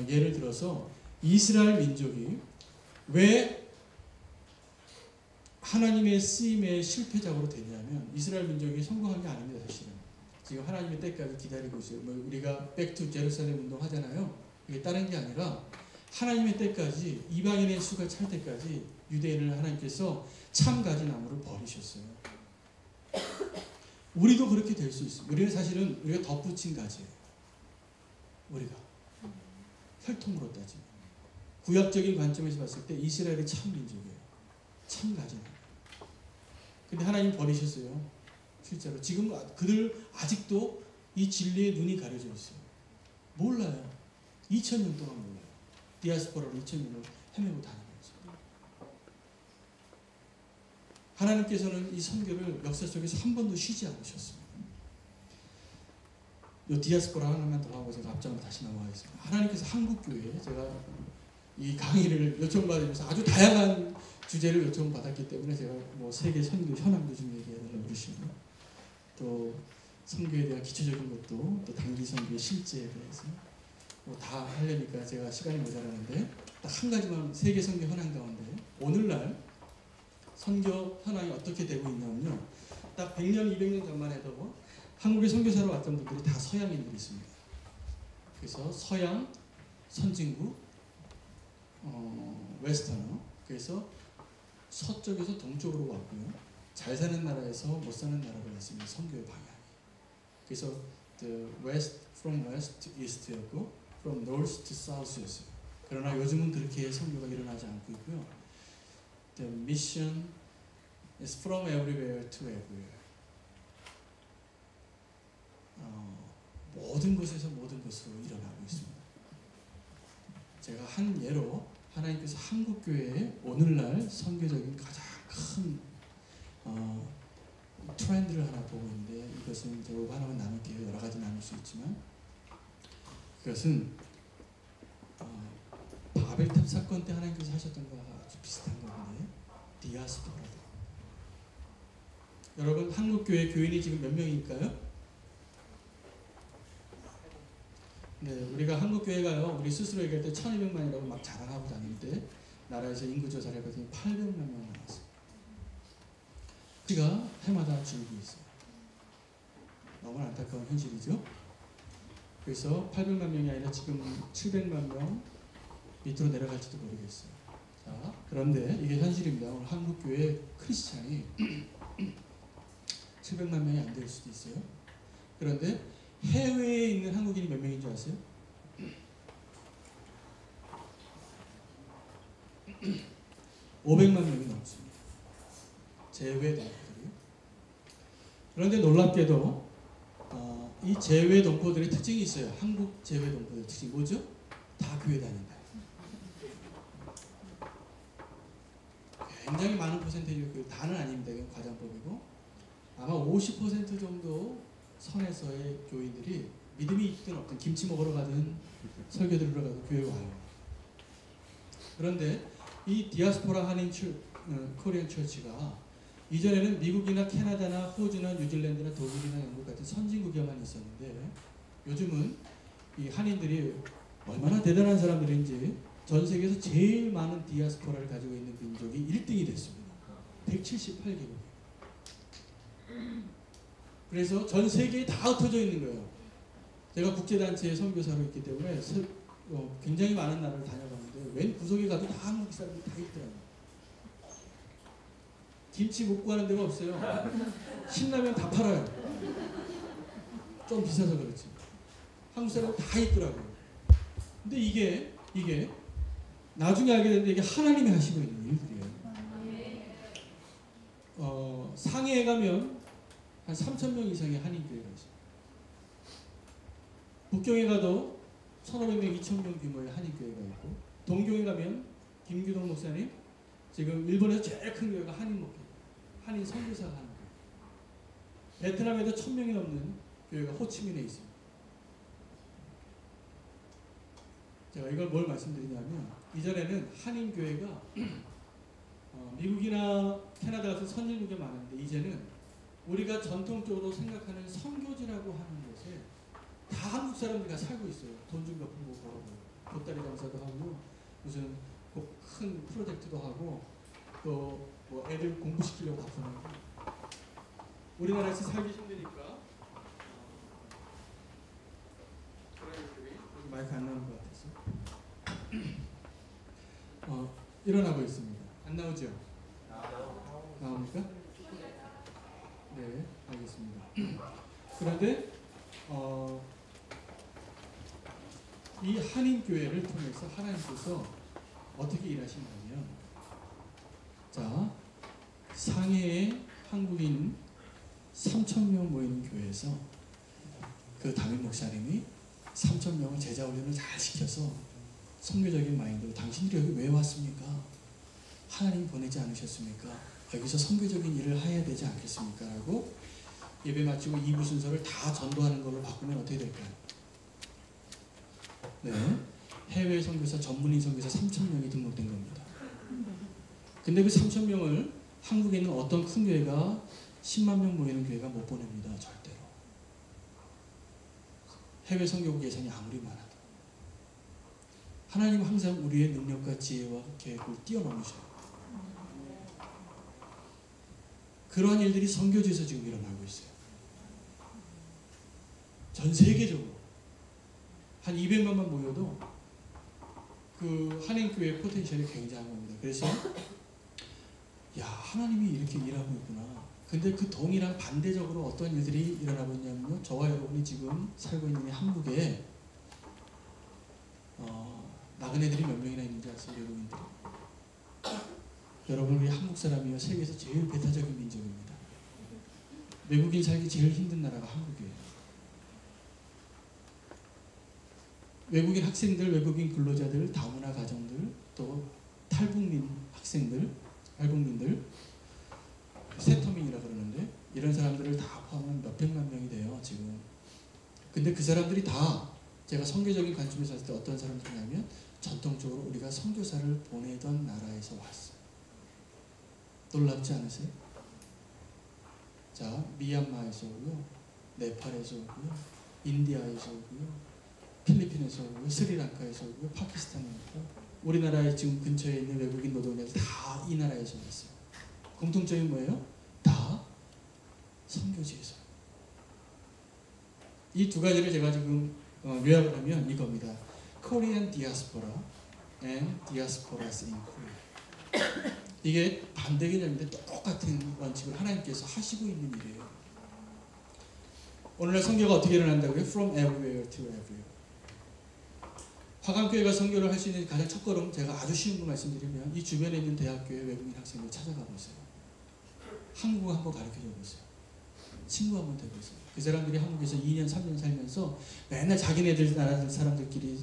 예를 들어서 이스라엘 민족이 왜 하나님의 쓰임의 실패작으로 됐냐면 이스라엘 민족이 성공한 게 아닙니다. 사실은 지금 하나님의 때까지 기다리고 있어요. 우리가 백투 제루살렘 운동 하잖아요. 이게 다른 게 아니라 하나님의 때까지 이방인의 수가 찰 때까지 유대인을 하나님께서 참 가진 나무를 버리셨어요. 우리도 그렇게 될 수 있어요. 우리는 사실은 우리가 덧붙인 가지예요. 우리가 혈통으로 따지면 구약적인 관점에서 봤을 때 이스라엘이 참 민족이에요. 참 가진. 근데 하나님 버리셨어요. 실제로 지금 그들 아직도 이 진리의 눈이 가려져 있어요. 몰라요. 2000년 동안 몰라요. 디아스포라로 2000년을 헤매고 다니는 거죠. 하나님께서는 이 선교를 역사 속에서 한 번도 쉬지 않으셨습니다. 이 디아스포라 하나만 더 하고 제가 앞장으로 다시 넘어가겠습니다. 하나님께서 한국교회에 제가 이 강의를 요청받으면서 아주 다양한 주제를 요청받았기 때문에 제가 뭐 세계 선교 현황도 좀 얘기해달라고 그러시고 또 선교에 대한 기초적인 것도 또 단기 선교의 실제에 대해서 뭐 다 하려니까 제가 시간이 모자라는데 딱 한 가지만 세계 선교 현황 가운데 오늘날 선교 현황이 어떻게 되고 있냐면요. 딱 100년, 200년 전만 해도 한국에 선교사로 왔던 분들이 다 서양인들이 있습니다. 그래서 서양, 선진국, 웨스터너, 그래서 서쪽에서 동쪽으로 왔고요. 잘 사는 나라에서 못 사는 나라로 했습니다. 선교의 방향이. 그래서 the west from west to east였고 from north to south였어요. 그러나 요즘은 그렇게 선교가 일어나지 않고 있고요. The mission is from everywhere to everywhere. 모든 곳에서 모든 곳으로 일어나고 있습니다. 제가 한 예로 하나님께서 한국교회의 오늘날 선교적인 가장 큰 트렌드를 하나 보고 있는데 이것은 제가 하나만 나눌게요. 여러 가지 나눌 수 있지만 그것은 바벨탑 사건 때 하나님께서 하셨던 거와 아주 비슷한 건데 디아스포라다. 여러분 한국교회 교인이 지금 몇 명일까요? 네, 우리가 한국교회가요, 우리 스스로 얘기할 때 1200만이라고 막 자랑하고 다니는데 나라에서 인구조사를 해봤더니 800만 명 나왔어요. 우리가 해마다 줄고 있어요. 너무 안타까운 현실이죠. 그래서 800만 명이 아니라 지금 700만 명 밑으로 내려갈지도 모르겠어요. 자, 그런데 이게 현실입니다. 오늘 한국교회 크리스찬이 700만 명이 안 될 수도 있어요. 그런데 해외에 있는 한국인이 몇 명인 줄 아세요? 500만 명이 넘습니다. 재외 동포들이요. 그런데 놀랍게도 이 재외 동포들의 특징이 있어요. 한국 재외 동포들의 특징이 뭐죠? 다 교회 다닌다. 굉장히 많은 퍼센테이지, 다는 아닙니다. 이건 과장법이고 아마 50% 정도 선에서의 교인들이 믿음이 있든 없든 김치 먹으러 가든 설교 들으러 가든 교회에 와요. 그런데 이 디아스포라 한인 코리안 처치가 이전에는 미국이나 캐나다나 호주나 뉴질랜드나 독일이나 영국 같은 선진국에만 있었는데 요즘은 이 한인들이 얼마나 대단한 사람들인지 전 세계에서 제일 많은 디아스포라를 가지고 있는 민족이 1등이 됐습니다. 178개국. 그래서 전 세계에 다 흩어져 있는 거예요. 제가 국제단체의 선교사로 있기 때문에 굉장히 많은 나라를 다녀봤는데 웬 구석에 가도 다 한국 사람들이 다 있더라고요. 김치 못 구하는 데가 없어요. 신라면 다 팔아요. 좀 비싸서 그렇지. 한국 사람들 다 있더라고요. 근데 이게 나중에 알게 됐는데 이게 하나님이 하시고 있는 일들이에요. 상해에 가면 한 3,000명 이상의 한인교회가 있어요. 북경에 가도 1,500명, 2,000명 규모의 한인교회가 있고 동경에 가면 김규동 목사님 지금 일본에서 제일 큰 교회가 한인 목회, 한인 선교사가 하는 교회. 베트남에도 1,000명이 넘는 교회가 호치민에 있습니다. 제가 이걸 뭘 말씀드리냐면 이전에는 한인교회가 미국이나 캐나다 같은 선진국에 많은데 이제는 우리가 전통적으로 생각하는 선교지라고 하는 곳에 다 한국 사람들이 살고 있어요. 돈 좀 몇 푼 못 벌고 보따리 장사도 하고 무슨 큰 프로젝트도 하고 또 뭐 애들 공부시키려고 다 보내고 우리나라에서 살기 힘드니까 마이크 안 나오는 것 같아서 일어나고 있습니다. 안 나오죠? 나옵니까? 네, 알겠습니다. 그런데 이 한인교회를 통해서 하나님께서 어떻게 일하신다면, 자, 상해에 한국인 3,000명 모이는 교회에서 그 담임 목사님이 3,000명을 제자 훈련을 잘 시켜서 선교적인 마인드로 당신들이 여기 왜 왔습니까? 하나님 보내지 않으셨습니까? 여기서 선교적인 일을 해야 되지 않겠습니까? 라고 예배 마치고 2부 순서를 다 전도하는 걸로 바꾸면 어떻게 될까요? 네, 해외 선교사, 전문인 선교사 3,000명이 등록된 겁니다. 근데 그 3,000명을 한국에 있는 어떤 큰 교회가 10만 명 모이는 교회가 못 보냅니다. 절대로. 해외 선교국 예산이 아무리 많아도. 하나님은 항상 우리의 능력과 지혜와 계획을 뛰어넘으셔요. 그러한 일들이 선교지에서 지금 일어나고 있어요. 전 세계적으로 한 200만만 모여도 그 한인교회의 포텐셜이 굉장한 겁니다. 그래서 야, 하나님이 이렇게 일하고 있구나. 근데 그 동일한 반대적으로 어떤 일들이 일어나고 있냐면요, 저와 여러분이 지금 살고 있는 이 한국에 나그네들이 몇 명이나 있는지 아세요? 외국인들이. 여러분, 우리 한국 사람이요, 세계에서 제일 배타적인 민족입니다. 외국인 살기 제일 힘든 나라가 한국이에요. 외국인 학생들, 외국인 근로자들, 다문화 가정들, 또 탈북민 학생들, 탈북민들, 세터민이라 그러는데, 이런 사람들을 다 포함하면 몇백만 명이 돼요, 지금. 근데 그 사람들이 다 제가 선교적인 관점에서 봤을 때 어떤 사람들이냐면, 전통적으로 우리가 선교사를 보내던 나라에서 왔어요. 놀랍지 않으세요? 자, 미얀마에서 오고요, 네팔에서 오고요, 인디아에서 오고요, 필리핀에서 오고요, 스리랑카에서 오고요, 파키스탄에 오고요. 우리나라에 지금 근처에 있는 외국인 노동자들 다 이 나라에서 왔어요. 공통점이 뭐예요? 다 선교지에서. 이 두 가지를 제가 지금 요약을 하면 이겁니다. Korean diaspora and diasporas in Korea. 이게 반대 개념인데 똑같은 원칙을 하나님께서 하시고 있는 일이에요. 오늘날 선교가 어떻게 일어난다고요? From everywhere to everywhere. 화강교회가 선교를 할 수 있는 가장 첫걸음, 제가 아주 쉬운 거 말씀드리면 이 주변에 있는 대학교의 외국인 학생들 찾아가 보세요. 한국어 한번 가르쳐줘 보세요. 친구 한번 되보세요. 그 사람들이 한국에서 2년, 3년 살면서 맨날 자기네들 나라 사람들끼리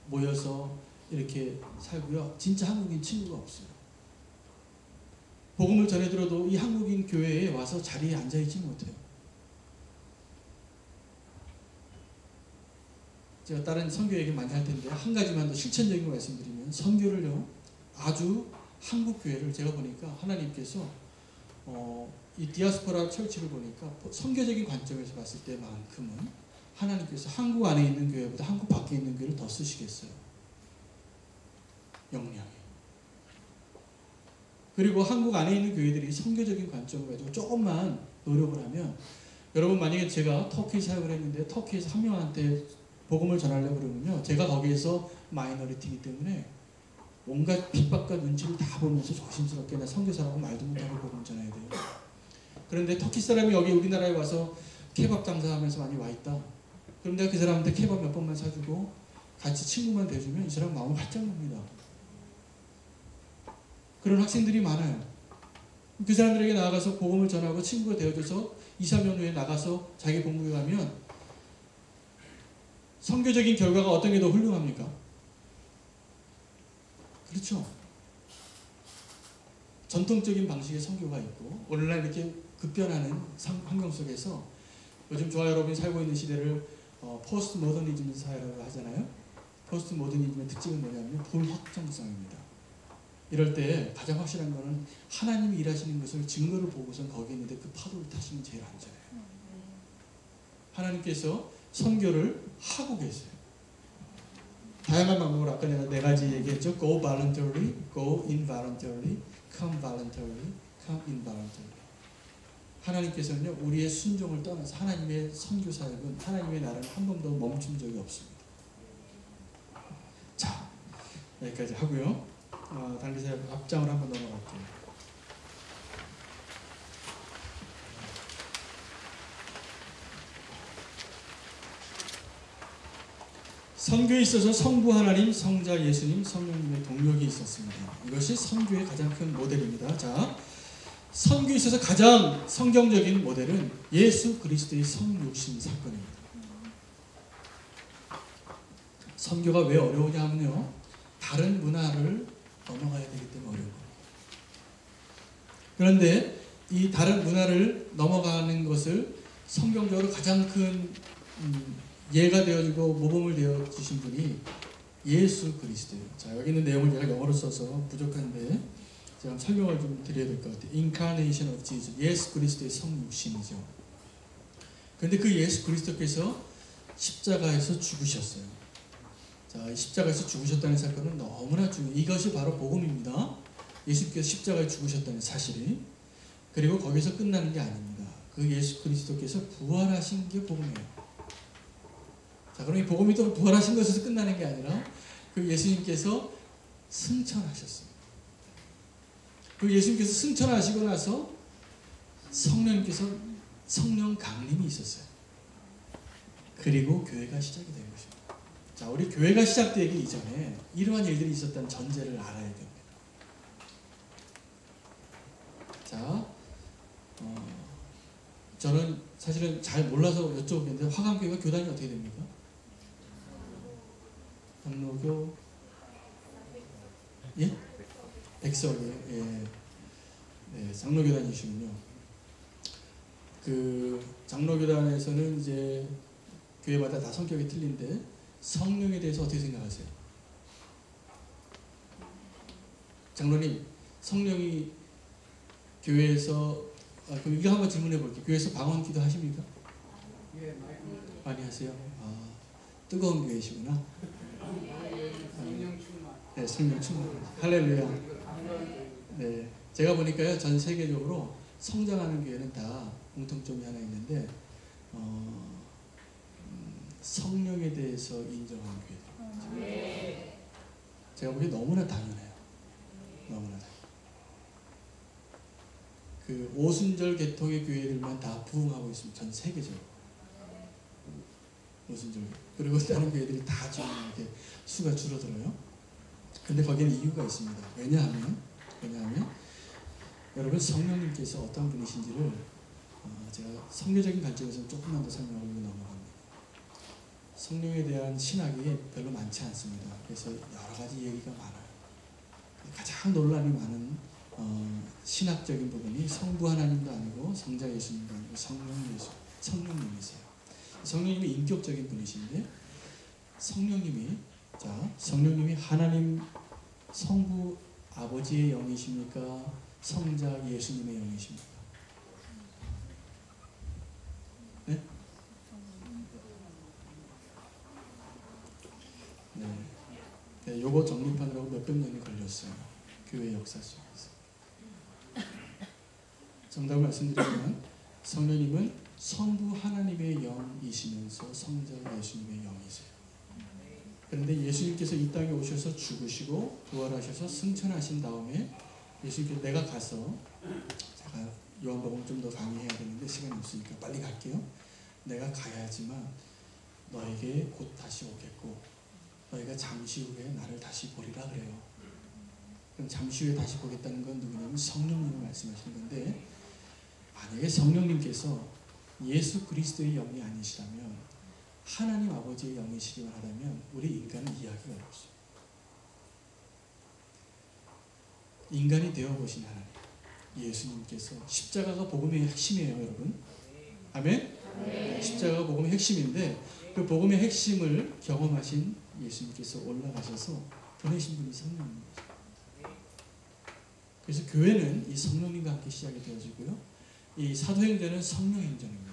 모여서 이렇게 살고요. 진짜 한국인 친구가 없어요. 복음을 전해들어도 이 한국인 교회에 와서 자리에 앉아있지 못해요. 제가 다른 선교 얘기 많이 할 텐데 한 가지만 더 실천적인 거 말씀드리면, 선교를요, 아주 한국 교회를 제가 보니까 하나님께서 이 디아스포라 철치를 보니까 선교적인 관점에서 봤을 때만큼은 하나님께서 한국 안에 있는 교회보다 한국 밖에 있는 교회를 더 쓰시겠어요. 역량이. 그리고 한국 안에 있는 교회들이 선교적인 관점을 가지고 조금만 노력을 하면, 여러분 만약에 제가 터키 사역을 했는데 터키에서 한 명한테 복음을 전하려고 그러면요, 제가 거기에서 마이너리티이기 때문에 온갖 핍박과 눈치를 다 보면서 조심스럽게 나 선교사라고 말도 못하고 복음 전해야 돼요. 그런데 터키 사람이 여기 우리나라에 와서 케밥 장사하면서 많이 와 있다. 그럼 내가 그 사람한테 케밥 몇 번만 사주고 같이 친구만 돼주면 이 사람 마음을 활짝 납니다. 그런 학생들이 많아요. 그 사람들에게 나아가서 복음을 전하고 친구가 되어줘서 2, 3년 후에 나가서 자기 본국에 가면 선교적인 결과가 어떤 게 더 훌륭합니까? 그렇죠. 전통적인 방식의 선교가 있고, 오늘날 이렇게 급변하는 환경 속에서 요즘 저와 여러분이 살고 있는 시대를 포스트 모더니즘 사회라고 하잖아요. 포스트 모더니즘의 특징은 뭐냐면 불확정성입니다. 이럴 때 가장 확실한 거는 하나님이 일하시는 것을 증거를 보고선 거기 있는데 그 파도를 타시면 제일 안전해요. 하나님께서 선교를 하고 계세요. 다양한 방법으로 아까 내가 4가지 얘기했죠. Go voluntarily, go involuntarily, come voluntarily, come involuntarily. 하나님께서는요, 우리의 순종을 떠나서 하나님의 선교 사역은, 하나님의 나라는 한 번도 멈춘 적이 없습니다. 자, 여기까지 하고요. 단기사역 앞장을 한번 넘어갈게요. 선교에 있어서 성부 하나님, 성자 예수님, 성령님의 동력이 있었습니다. 이것이 선교의 가장 큰 모델입니다. 자, 선교에 있어서 가장 성경적인 모델은 예수 그리스도의 성육신 사건입니다. 선교가 왜 어려우냐 하면요, 다른 문화를 넘어가야 되기 때문에 어려운 거예요. 그런데 이 다른 문화를 넘어가는 것을 성경적으로 가장 큰 예가 되어지고 모범을 되어주신 분이 예수 그리스도예요. 자, 여기 있는 내용을 제가 영어로 써서 부족한데 제가 설명을 좀 드려야 될 것 같아요. Incarnation of Jesus. 예수 그리스도의 성육신이죠. 그런데 그 예수 그리스도께서 십자가에서 죽으셨어요. 자, 십자가에서 죽으셨다는 사건은 너무나 중요해요. 이것이 바로 복음입니다. 예수께서 십자가에 죽으셨다는 사실이. 그리고 거기서 끝나는 게 아닙니다. 그 예수 그리스도께서 부활하신 게 복음이에요. 자, 그럼 이 복음이 또 부활하신 것에서 끝나는 게 아니라 그 예수님께서 승천하셨어요. 그 예수님께서 승천하시고 나서 성령님께서 성령 강림이 있었어요. 그리고 교회가 시작이 된 것입니다. 자, 우리 교회가 시작되기 이전에 이러한 일들이 있었다는 전제를 알아야 됩니다. 자, 저는 사실은 잘 몰라서 여쭤보겠는데 화강교회가 교단이 어떻게 됩니까? 장로교, 예? 백석이에요. 예. 네, 장로교단이시군요. 그 장로교단에서는 이제 교회마다 다 성격이 틀린데 성령에 대해서 어떻게 생각하세요? 장로님, 성령이 교회에서 그럼 이거 한번 질문해 볼게요. 교회에서 방언기도 하십니까? 예, 많이 하세요? 아, 뜨거운 교회시구나. 성령 충만. 네, 성령 충만. 할렐루야. 네, 제가 보니까요, 전 세계적으로 성장하는 교회는 다 공통점이 하나 있는데 성령에 대해서 인정하는 교회들. 제가 보기에 너무나 당연해요. 너무나 당연해요. 그 오순절 계통의 교회들만 다 부흥하고 있습니다. 전 세계적으로. 오순절. 그리고 다른 교회들이 다 좀 이렇게 수가 줄어들어요. 근데 거기는 이유가 있습니다. 왜냐하면 여러분 성령님께서 어떤 분이신지를 제가 성교적인 관점에서 조금만 더 설명하고 넘어갑니다. 성령에 대한 신학이 별로 많지 않습니다. 그래서 여러 가지 얘기가 많아요. 가장 논란이 많은 신학적인 부분이 성부 하나님도 아니고 성자 예수님도 아니고 성령님이세요. 성령님이 인격적인 분이신데 성령님이 하나님 성부 아버지의 영이십니까? 성자 예수님의 영이십니까? 네? 네, 요거 정립하느라고 몇백 년이 걸렸어요. 교회 역사 속에서. 정답을 말씀드리면 성령님은 성부 하나님의 영이시면서 성자 예수님의 영이세요. 그런데 예수님께서 이 땅에 오셔서 죽으시고 부활하셔서 승천하신 다음에 예수님께서 내가 가서, 제가 요한복음 좀 더 강의해야 되는데 시간이 없으니까 빨리 갈게요. 내가 가야지만 너에게 곧 다시 오겠고 너희가 잠시 후에 나를 다시 보리라 그래요. 그럼 잠시 후에 다시 보겠다는 건 누구냐면 성령님을 말씀하시는 건데, 만약에 성령님께서 예수 그리스도의 영이 아니시라면 하나님 아버지의 영이시기만 하다면 우리 인간은 이해하기가 어렵습니다. 인간이 되어보신 하나님 예수님께서, 십자가가 복음의 핵심이에요, 여러분. 아멘? 네, 십자가가 복음의 핵심인데 그 복음의 핵심을 경험하신 예수님께서 올라가셔서 보내신 분이 성령님이죠. 그래서 교회는 이 성령님과 함께 시작이 되어지고요. 이 사도행전은 성령행전입니다.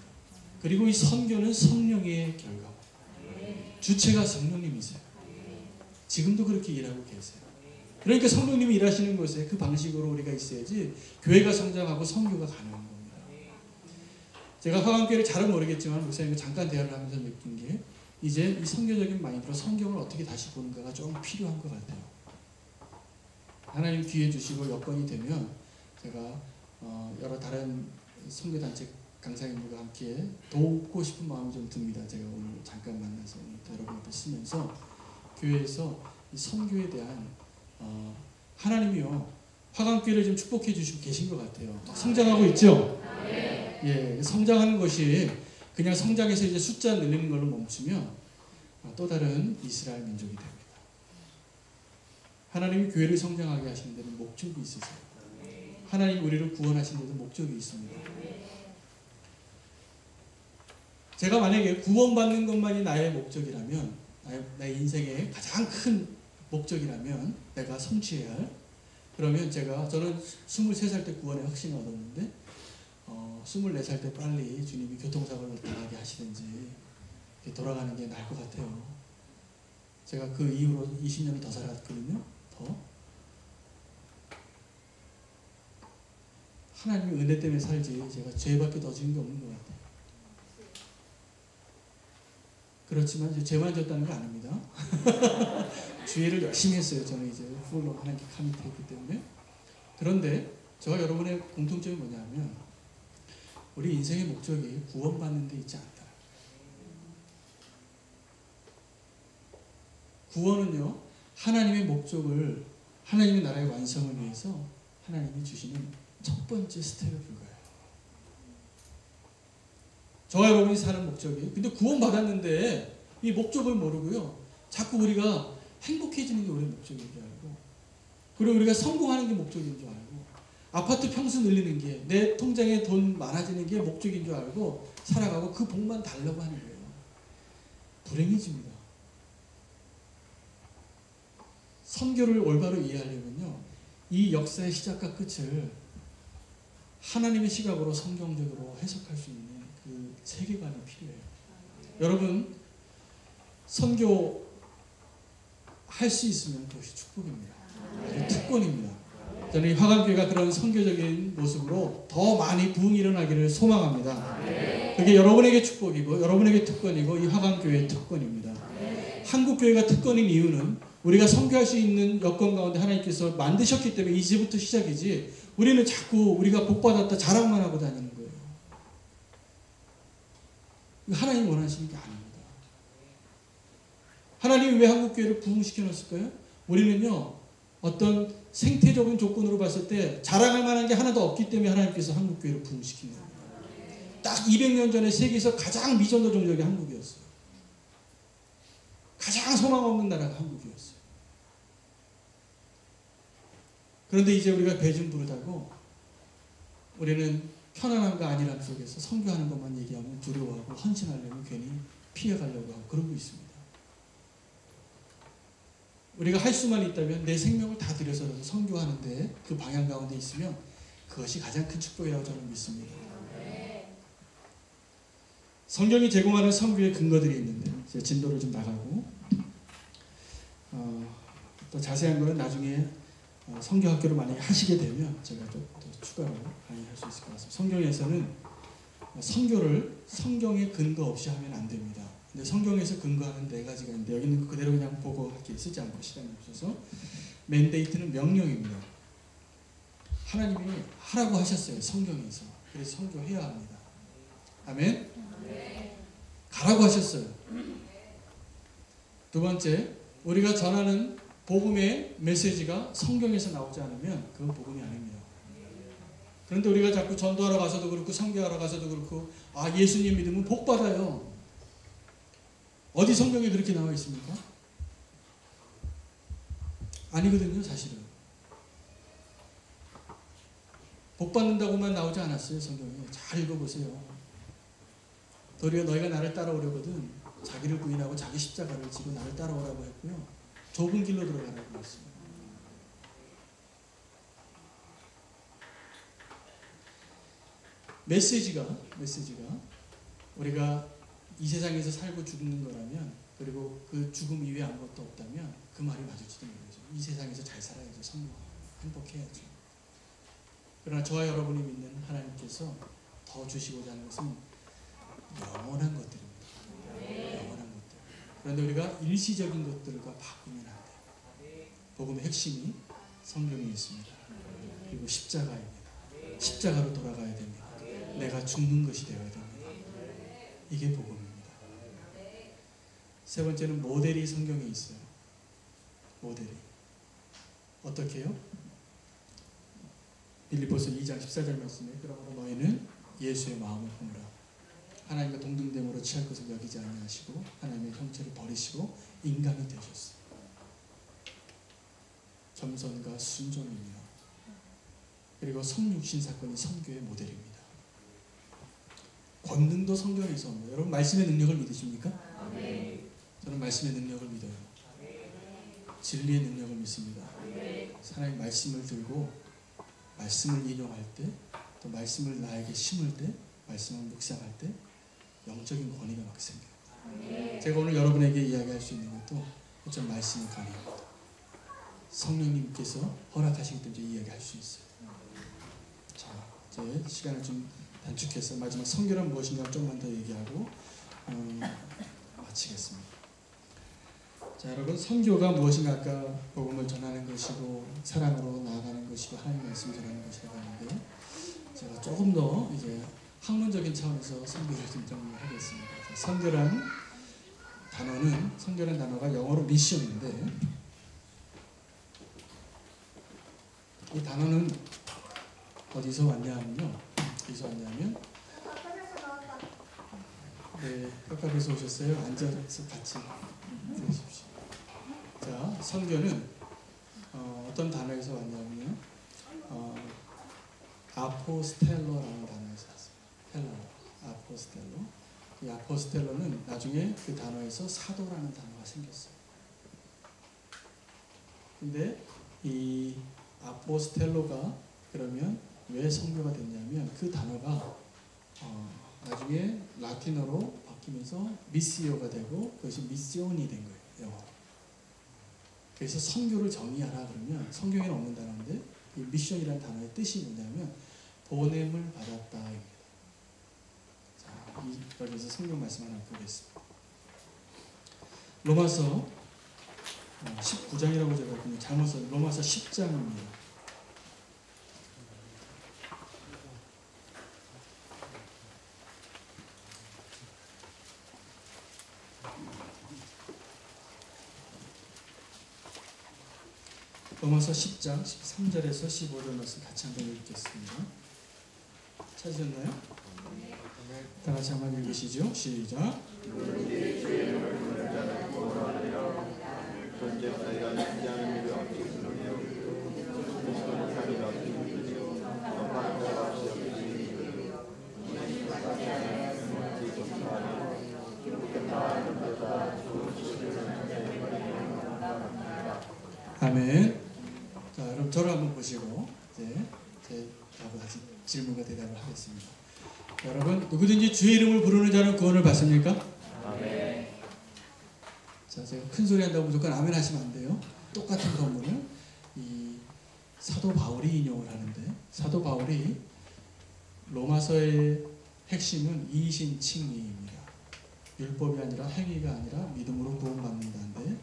그리고 이 선교는 성령의 결과. 주체가 성령님이세요. 지금도 그렇게 일하고 계세요. 그러니까 성령님이 일하시는 곳에 그 방식으로 우리가 있어야지 교회가 성장하고 선교가 가능한 겁니다. 제가 화강교회를 잘은 모르겠지만 목사님과 잠깐 대화를 하면서 느낀 게, 이제 이 선교적인 마인드로 성경을 어떻게 다시 보는가가 좀 필요한 것 같아요. 하나님 기회 주시고 여건이 되면 제가 여러 다른 선교단체 강사님들과 함께 돕고 싶은 마음이 좀 듭니다. 제가 오늘 잠깐 만나서 오늘 여러분 앞에 쓰면서 교회에서 이 선교에 대한 하나님이요 화강교회를 좀 축복해 주시고 계신 것 같아요. 성장하고 있죠. 예, 성장하는 것이 그냥 성장해서 이제 숫자 늘리는 걸로 멈추면 또 다른 이스라엘 민족이 됩니다. 하나님이 교회를 성장하게 하시는 데는 목적이 있으세요. 하나님 우리를 구원하신 데도 목적이 있습니다. 제가 만약에 구원받는 것만이 나의 목적이라면, 나의 인생의 가장 큰 목적이라면 내가 성취해야 할, 그러면 저는 23살 때 구원의 확신을 얻었는데 24살 때 빨리 주님이 교통사고를 당하게 하시든지 돌아가는 게 나을 것 같아요. 제가 그 이후로 20년을 더 살았거든요. 더 하나님의 은혜 때문에 살지 제가 죄밖에 더 지은 게 없는 것 같아요. 그렇지만 죄만 졌다는 거 아닙니다. 주의를 열심히 했어요. 저는 이제 풀로 하나님께 커밋했기 때문에. 그런데 저와 여러분의 공통점이 뭐냐면 우리 인생의 목적이 구원받는 데 있지 않다. 구원은요 하나님의 목적을, 하나님의 나라의 완성을 위해서 하나님이 주시는 첫 번째 스텝에 불과해요. 저와 여러분이 사는 목적이, 근데 구원받았는데 이 목적을 모르고요 자꾸 우리가 행복해지는 게 우리의 목적인 줄 알고, 그리고 우리가 성공하는 게 목적인 줄 알고, 아파트 평수 늘리는 게, 내 통장에 돈 많아지는 게 목적인 줄 알고 살아가고 그 복만 달라고 하는 거예요. 불행해집니다. 선교를 올바로 이해하려면요 이 역사의 시작과 끝을 하나님의 시각으로 성경적으로 해석할 수 있는 그 세계관이 필요해요. 여러분 선교 할 수 있으면 그것이 축복입니다. 아주 특권입니다. 저는 이 화강교회가 그런 선교적인 모습으로 더 많이 부흥이 일어나기를 소망합니다. 그게 여러분에게 축복이고 여러분에게 특권이고 이 화강교회의 특권입니다. 한국교회가 특권인 이유는 우리가 선교할 수 있는 여건 가운데 하나님께서 만드셨기 때문에 이제부터 시작이지, 우리는 자꾸 우리가 복받았다 자랑만 하고 다니는 거예요. 하나님이 원하시는 게 아닙니다. 하나님이 왜 한국교회를 부흥시켜 놨을까요? 우리는요 어떤 생태적인 조건으로 봤을 때 자랑할 만한 게 하나도 없기 때문에 하나님께서 한국교회를 부흥시킨 겁니다. 딱 200년 전에 세계에서 가장 미전도 종족이 한국이었어요. 가장 소망 없는 나라가 한국이었어요. 그런데 이제 우리가 배좀 부르다고 우리는 편안함과 안일함 속에서 선교하는 것만 얘기하면 두려워하고, 헌신하려면 괜히 피해가려고 하고 그러고 있습니다. 우리가 할 수만 있다면 내 생명을 다 들여서라도 선교하는데 그 방향 가운데 있으면 그것이 가장 큰 축복이라고 저는 믿습니다. 성경이 제공하는 선교의 근거들이 있는데 제 진도를 좀 나가고 또 자세한 거는 나중에 선교학교를 만약에 하시게 되면 제가 또 추가로 강의할 수 있을 것 같습니다. 성경에서는 선교를 성경의 근거 없이 하면 안 됩니다. 근데 성경에서 근거하는 4가지가 있는데 여기는 그대로 그냥 보고 할게 쓰지 않고 시간이 없어서, 맨데이트는 명령입니다. 하나님이 하라고 하셨어요. 성경에서. 그래서 선교해야 합니다. 아멘? 가라고 하셨어요. 두 번째, 우리가 전하는 복음의 메시지가 성경에서 나오지 않으면 그건 복음이 아닙니다. 그런데 우리가 자꾸 전도하러 가서도 그렇고 선교하러 가서도 그렇고 예수님 믿으면 복 받아요. 어디 성경에 그렇게 나와 있습니까? 아니거든요, 사실은. 복 받는다고만 나오지 않았어요, 성경에. 잘 읽어보세요. 도리어 너희가 나를 따라오려거든 자기를 부인하고 자기 십자가를 지고 나를 따라오라고 했고요. 좁은 길로 들어가라고 했습니다. 메시지가 우리가 이 세상에서 살고 죽는 거라면, 그리고 그 죽음 이외에 아무것도 없다면 그 말이 맞을지도 모르죠. 이 세상에서 잘 살아야죠. 행복해야죠. 그러나 저와 여러분이 믿는 하나님께서 더 주시고자 하는 것은 영원한 것들입니다. 영원한 것들. 그런데 우리가 일시적인 것들과 바꾸면 안 돼요. 복음의 핵심이 성경에 있습니다. 그리고 십자가입니다. 십자가로 돌아가야 됩니다. 내가 죽는 것이 되어야 됩니다. 이게 복음입니다. 세 번째는 모델이 성경에 있어요. 모델이. 어떻게 해요? 빌립보서 2장 14절 말씀에 그러므로 너희는 예수의 마음을 품으라. 하나님과 동등됨으로 취할 것을 여기지 아니하시고 하나님의 형체를 버리시고 인간이 되셨어요. 겸손과 순종이며 그리고 성육신 사건이 선교의 모델입니다. 권능도 성경에서 옵니다. 여러분 말씀의 능력을 믿으십니까? 저는 말씀의 능력을 믿어요. 진리의 능력을 믿습니다. 하나님 말씀을 들고 말씀을 인용할 때, 또 말씀을 나에게 심을 때, 말씀을 묵상할 때 영적인 권위가 막 생겨요. 제가 오늘 여러분에게 이야기할 수 있는 것도 전 말씀의 권위입니다. 성령님께서 허락하시기 때문에 이야기할 수 있어요. 자, 이제 시간을 좀 단축해서 마지막 선교란 무엇인가 좀만 더 얘기하고 마치겠습니다. 자, 여러분 선교가 무엇인가 아까 복음을 전하는 것이고 사랑으로 나아가는 것이고 하나님 말씀 전하는 것이라고 하는데 제가 조금 더 이제 학문적인 차원에서 선교를 좀 정리하겠습니다. 선교란 단어가 영어로 미션인데 이 단어는 어디서 왔냐면요. 네, 깝깝해서 오셨어요. 앉아서 같이 들으십시오. 자, 선교는 어떤 단어에서 왔냐면요. 아포스텔로라는 단어에서 왔어요. 아포스텔로. 이 아포스텔로는 나중에 그 단어에서 사도라는 단어가 생겼어요. 근데 이 아포스텔로가 그러면 왜 선교가 됐냐면 그 단어가 나중에 라틴어로 바뀌면서 미시오가 되고 그것이 미시온이 된 거예요. 영어로. 그래서 선교를 정의하라 그러면 성경에는 없는 단어인데 이 미션이라는 단어의 뜻이 뭐냐면 보냄을 받았다입니다. 자, 여기서 성경 말씀 하나 보겠습니다. 로마서 19장이라고 제가 그냥 잘못 썼는데 로마서 10장입니다. 로마서 10장 13절에서 15절 말씀 같이 한번 읽겠습니다. 찾으셨나요? 다 같이 한번 읽으시죠. 시작. 아멘. 자, 여러분 저를 한번 보시고 이제 저하고 다시 질문과 대답을 하겠습니다. 여러분 누구든지 주의 이름을 부르는 자는 구원을 받습니까? 아멘. 자, 제가 큰 소리 한다고 무조건 아멘 하시면 안 돼요. 똑같은 본문을 이 사도 바울이 인용을 하는데 사도 바울이 로마서의 핵심은 이신칭의입니다. 율법이 아니라 행위가 아니라 믿음으로 구원받는다는데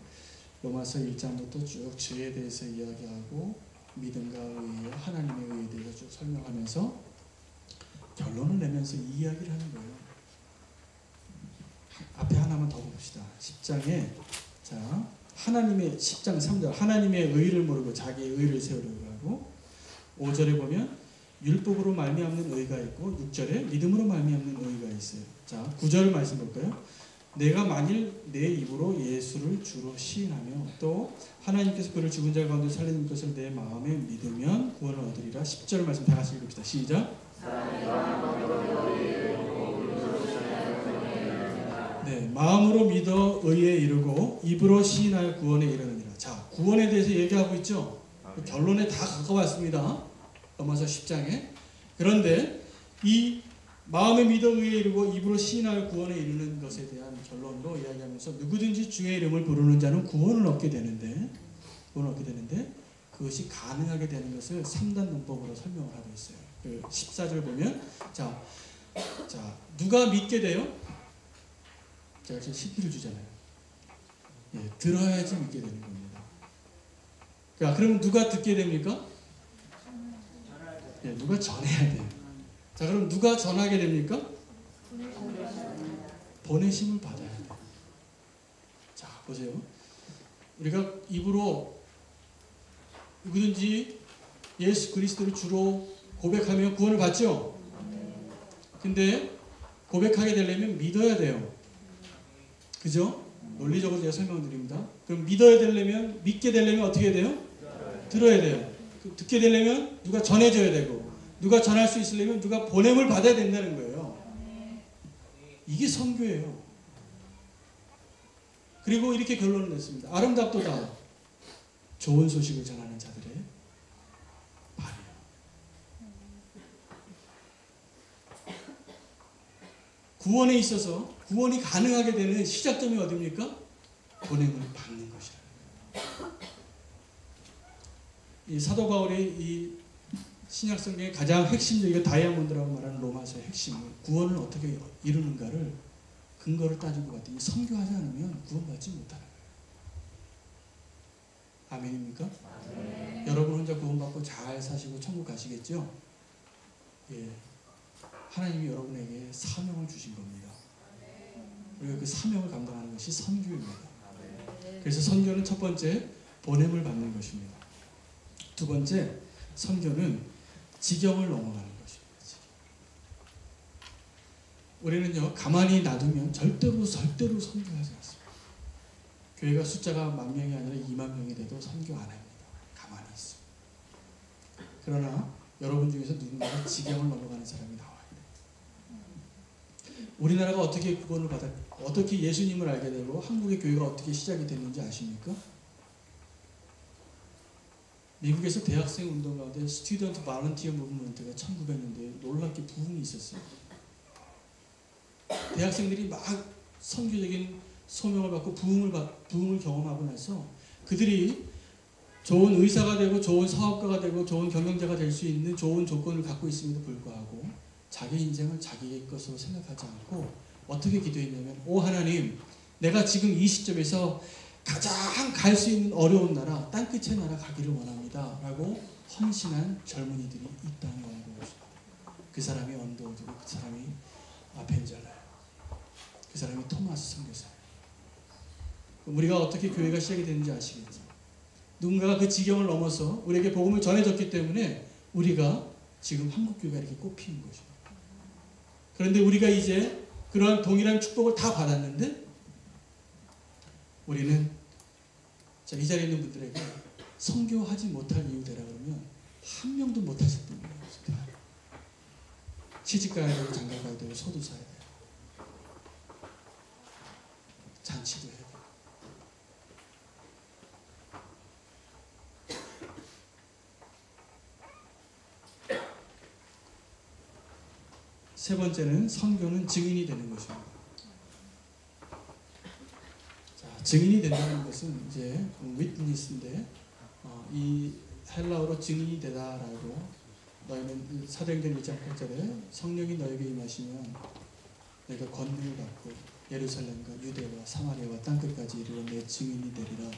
로마서 1장부터 쭉 주에 대해서 이야기하고 믿음과 의에 하나님의 의에 대해서 쭉 설명하면서 결론을 내면서 이 이야기를 하는 거예요. 앞에 하나만 더 봅시다. 10장에 자 하나님의 10장 3절 하나님의 의를 모르고 자기의 의를 세우려고 하고 5절에 보면 율법으로 말미암는 의가 있고 6절에 믿음으로 말미암는 의가 있어요. 자 9절 말씀 볼까요? 내가 만일 내 입으로 예수를 주로 시인하며 또 하나님께서 그를 죽은 자 가운데 살리는 것을 내 마음에 믿으면 구원을 얻으리라. 10절 말씀 다 같이 읽읍시다. 시작. 네, 마음으로 믿어 의에 이르고 입으로 시인하여 구원에 이르느니라. 자, 구원에 대해서 얘기하고 있죠. 결론에 다 가까웠습니다. 로마서 10장에. 그런데 이 마음에 믿어 의에 이르고 입으로 시인하여 구원에 이르는 것에 대한 결론으로 이야기하면서 누구든지 주의 이름을 부르는 자는 구원을 얻게 되는데 그것이 가능하게 되는 것을 3단 문법으로 설명을 하고 있어요. 그 14절 보면 자 누가 믿게 돼요? 제가 지금 CP를 주잖아요. 예, 들어야지 믿게 되는 겁니다. 자, 그럼 누가 듣게 됩니까? 예, 누가 전해야 돼요. 자, 그럼 누가 전하게 됩니까? 보내심을 받아야 돼요. 자, 보세요. 우리가 입으로 누구든지 예수 그리스도를 주로 고백하면 구원을 받죠. 근데 고백하게 되려면 믿어야 돼요. 그죠? 논리적으로 제가 설명드립니다. 그럼 믿어야 되려면, 믿게 되려면 어떻게 돼요? 들어야 돼요. 듣게 되려면 누가 전해줘야 되고, 누가 전할 수 있으려면 누가 보냄을 받아야 된다는 거예요. 이게 선교예요. 그리고 이렇게 결론을 냈습니다. 아름답도다. 좋은 소식을 전하는 자들의 발이에요. 구원에 있어서 구원이 가능하게 되는 시작점이 어디입니까? 보냄을 받는 것이라는 거예요. 이 사도 바울이 이 신약 성경의 가장 핵심적이고 다이아몬드라고 말하는 로마서의 핵심은 구원을 어떻게 이루는가를 근거를 따지고 봤더니 선교하지 않으면 구원받지 못하는 거예요. 아멘입니까? 여러분 혼자 구원받고 잘 사시고 천국 가시겠죠? 예. 하나님이 여러분에게 사명을 주신 겁니다. 그리고 그 사명을 감당하는 것이 선교입니다. 그래서 선교는 첫 번째 보냄을 받는 것입니다. 두 번째 선교는 지경을 넘어가는 것입니다. 우리는요 가만히 놔두면 절대로 선교하지 않습니다. 교회가 숫자가 10,000명이 아니라 20,000명이 돼도 선교 안 합니다. 가만히 있습니다. 그러나 여러분 중에서 누군가가 지경을 넘어가는 사람이 나와야 돼요. 우리나라가 어떻게 구원을 받아, 어떻게 예수님을 알게 되고 한국의 교회가 어떻게 시작이 됐는지 아십니까? 미국에서 대학생 운동 가운데 스튜던트 발런티어 무브먼트가 1900년대에 놀랍게 부흥이 있었어요. 대학생들이 막 선교적인 소명을 받고 부흥을 경험하고 나서 그들이 좋은 의사가 되고 좋은 사업가가 되고 좋은 경영자가 될 수 있는 좋은 조건을 갖고 있음에도 불구하고 자기 인생을 자기의 것으로 생각하지 않고 어떻게 기도했냐면, 오 하나님, 내가 지금 이 시점에서 가장 갈 수 있는 어려운 나라, 땅끝의 나라 가기를 원합니다 라고 헌신한 젊은이들이 있다는 연구입니다. 그 사람이 언더우드고 그 사람이 아펜젤러예요. 그 사람이 토마스 선교사예요. 우리가 어떻게 교회가 시작이 되는지 아시겠죠? 누군가가 그 지경을 넘어서 우리에게 복음을 전해줬기 때문에 우리가 지금 한국교회가 이렇게 꼽히는 것입니다. 그런데 우리가 이제 그러한 동일한 축복을 다 받았는데 우리는 이 자리에 있는 분들에게 선교하지 못할 이유 되라 그러면 한 명도 못하실 분이 없습니다. 시집 가야 되고 장가 가야 되고 소도 사야 돼요. 잔치도 해야 돼요. 세 번째는 선교는 증인이 되는 것입니다. 자, 증인이 된다는 것은 이제 witness인데 이 헬라어로 증인이 되다라고, 너희는 사도행전 1장 8절에 성령이 너에게 임하시면 너희가 권능을 받고 예루살렘과 유대와 사마리아와 땅끝까지 이르러 내 증인이 되리라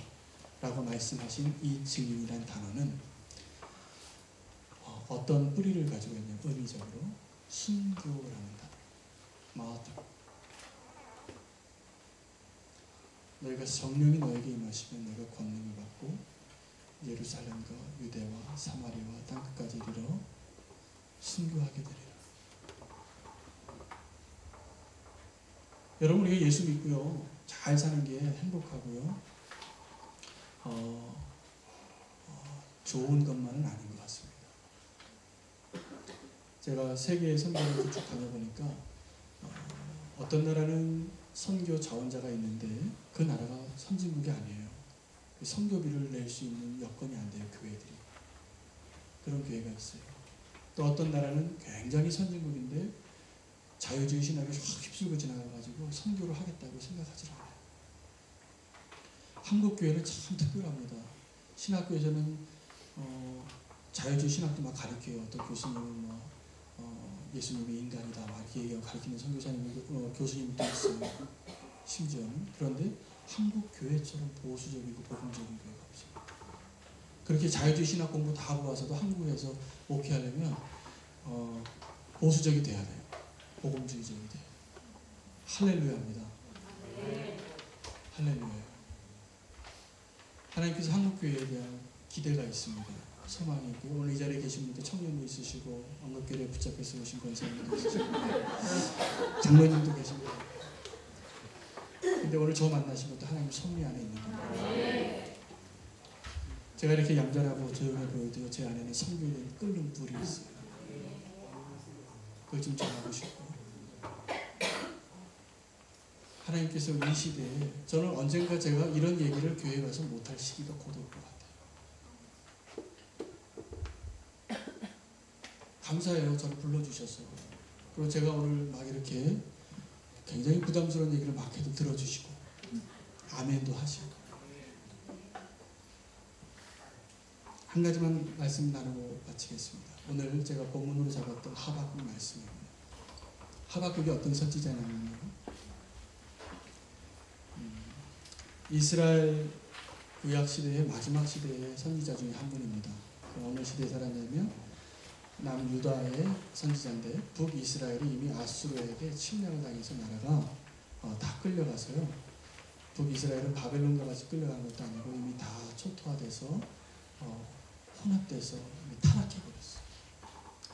라고 말씀하신 이 증인이란 단어는 어떤 뿌리를 가지고 있냐면 의미적으로 순교라는 단어, 마터. 너희가 성령이 너에게 임하시면 너희가 권능을 받고 예루살렘과 유대와 사마리아와 땅끝까지 이르러 순교하게 되리라. 여러분, 우리가 예수 믿고요 잘 사는 게 행복하고요 좋은 것만은 아닌 것 같습니다. 제가 세계 선교를 쭉 다녀보니까 어떤 나라는 선교 자원자가 있는데 그 나라가 선진국이 아니에요. 선교비를 낼 수 있는 여건이 안 돼요, 교회들이. 그런 교회가 있어요. 또 어떤 나라는 굉장히 선진국인데 자유주의 신학에 확 휩쓸고 지나가가지고 선교를 하겠다고 생각하지 않아요. 한국 교회는 참 특별합니다. 신학교에서는 자유주의 신학도 막 가르쳐요. 어떤 교수님은 예수님이 인간이다 막 이렇게 가르치는 선교사님, 교수님도 있어요. 심지어는. 그런데 한국 교회처럼 보수적이고 복음적인 교회가 없어요. 그렇게 자유주의 신학 공부 다 하고 와서도 한국에서 목회하려면 보수적이 돼야 돼요. 복음주의적이 돼요. 할렐루야입니다. 할렐루야. 하나님께서 한국교회에 대한 기대가 있습니다. 소망이 있고 오늘 이 자리에 계신 분들 청년도 있으시고 언급교회에 붙잡혀서 오신 권사님도 있으시고 장로님도 계십니다. 근데 오늘 저 만나신 것도 하나님 섭리 안에 있는 겁니다. 제가 이렇게 얌전하고 조용해 보여도 제 안에는 성교에 대한 끓는 불이 있어요. 그걸 좀 전하고 싶고 하나님께서 이 시대에 저는 언젠가 제가 이런 얘기를 교회에 가서 못할 시기가 곧 올 것 같아요. 감사해요. 저를 불러주셔서. 그리고 제가 오늘 막 이렇게 굉장히 부담스러운 얘기를 막 해도 들어주시고 아멘도 하시고 한 가지만 말씀 나누고 마치겠습니다. 오늘 제가 본문으로 잡았던 하박국 말씀입니다. 하박국이 어떤 선지자냐면요. 이스라엘 구약 시대의 마지막 시대의 선지자 중에 한 분입니다. 어느 시대에 살았냐면 남유다의 선지자인데 북이스라엘이 이미 아수르에게 침략을 당해서 나라가 다 끌려가서요. 북이스라엘은 바벨론과 같이 끌려간 것도 아니고 이미 다 초토화돼서 혼합돼서 이미 타락해버렸어요.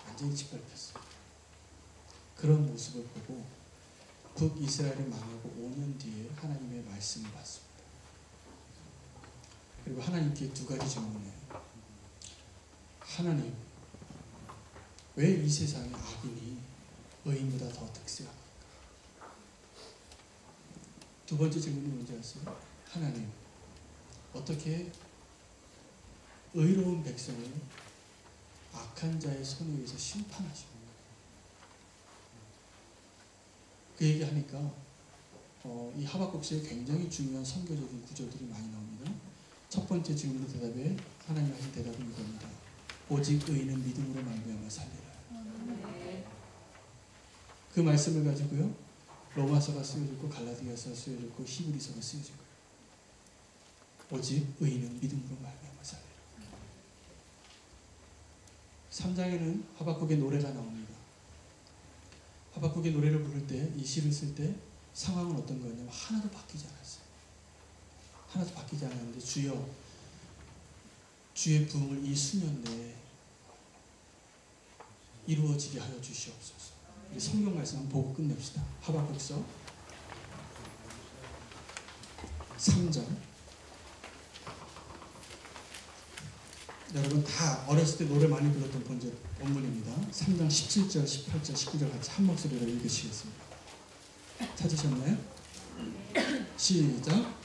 완전히 짓밟혔어요. 그런 모습을 보고 북이스라엘이 망하고 5년 뒤에 하나님의 말씀을 받습니다. 그리고 하나님께 두 가지 질문해요. 하나님, 왜 이 세상에 악인이 의인보다 더 득세합니까? 두 번째 질문이 뭔지 아세요? 하나님, 어떻게 의로운 백성을 악한 자의 손에 의해서 심판하십니까? 그 얘기하니까 이 하박국서에 굉장히 중요한 선교적인 구절들이 많이 나옵니다. 첫 번째 질문의 대답에 하나님 하신 대답은 이겁니다. 오직 의인은 믿음으로 말미암아 살리라. 그 말씀을 가지고요. 로마서가 쓰여졌고 갈라디아서가 쓰여졌고 히브리서가 쓰여진 거예요. 오직 의인은 믿음으로 말미암아 살리라. 3장에는 하박국의 노래가 나옵니다. 하박국의 노래를 부를 때, 이 시를 쓸 때 상황은 어떤 거냐면 하나도 바뀌지 않았어요. 하나도 바뀌지 않았는데 주여 주의 부흥을 이 수년 내에 이루어지게 하여 주시옵소서. 우리 성경 말씀 보고 끝냅시다. 하박국서 3장. 여러분 다 어렸을 때 노래 많이 불렀던 본문입니다. 3장 17절, 18절, 19절 같이 한 목소리로 읽으시겠습니다. 찾으셨나요? 시작.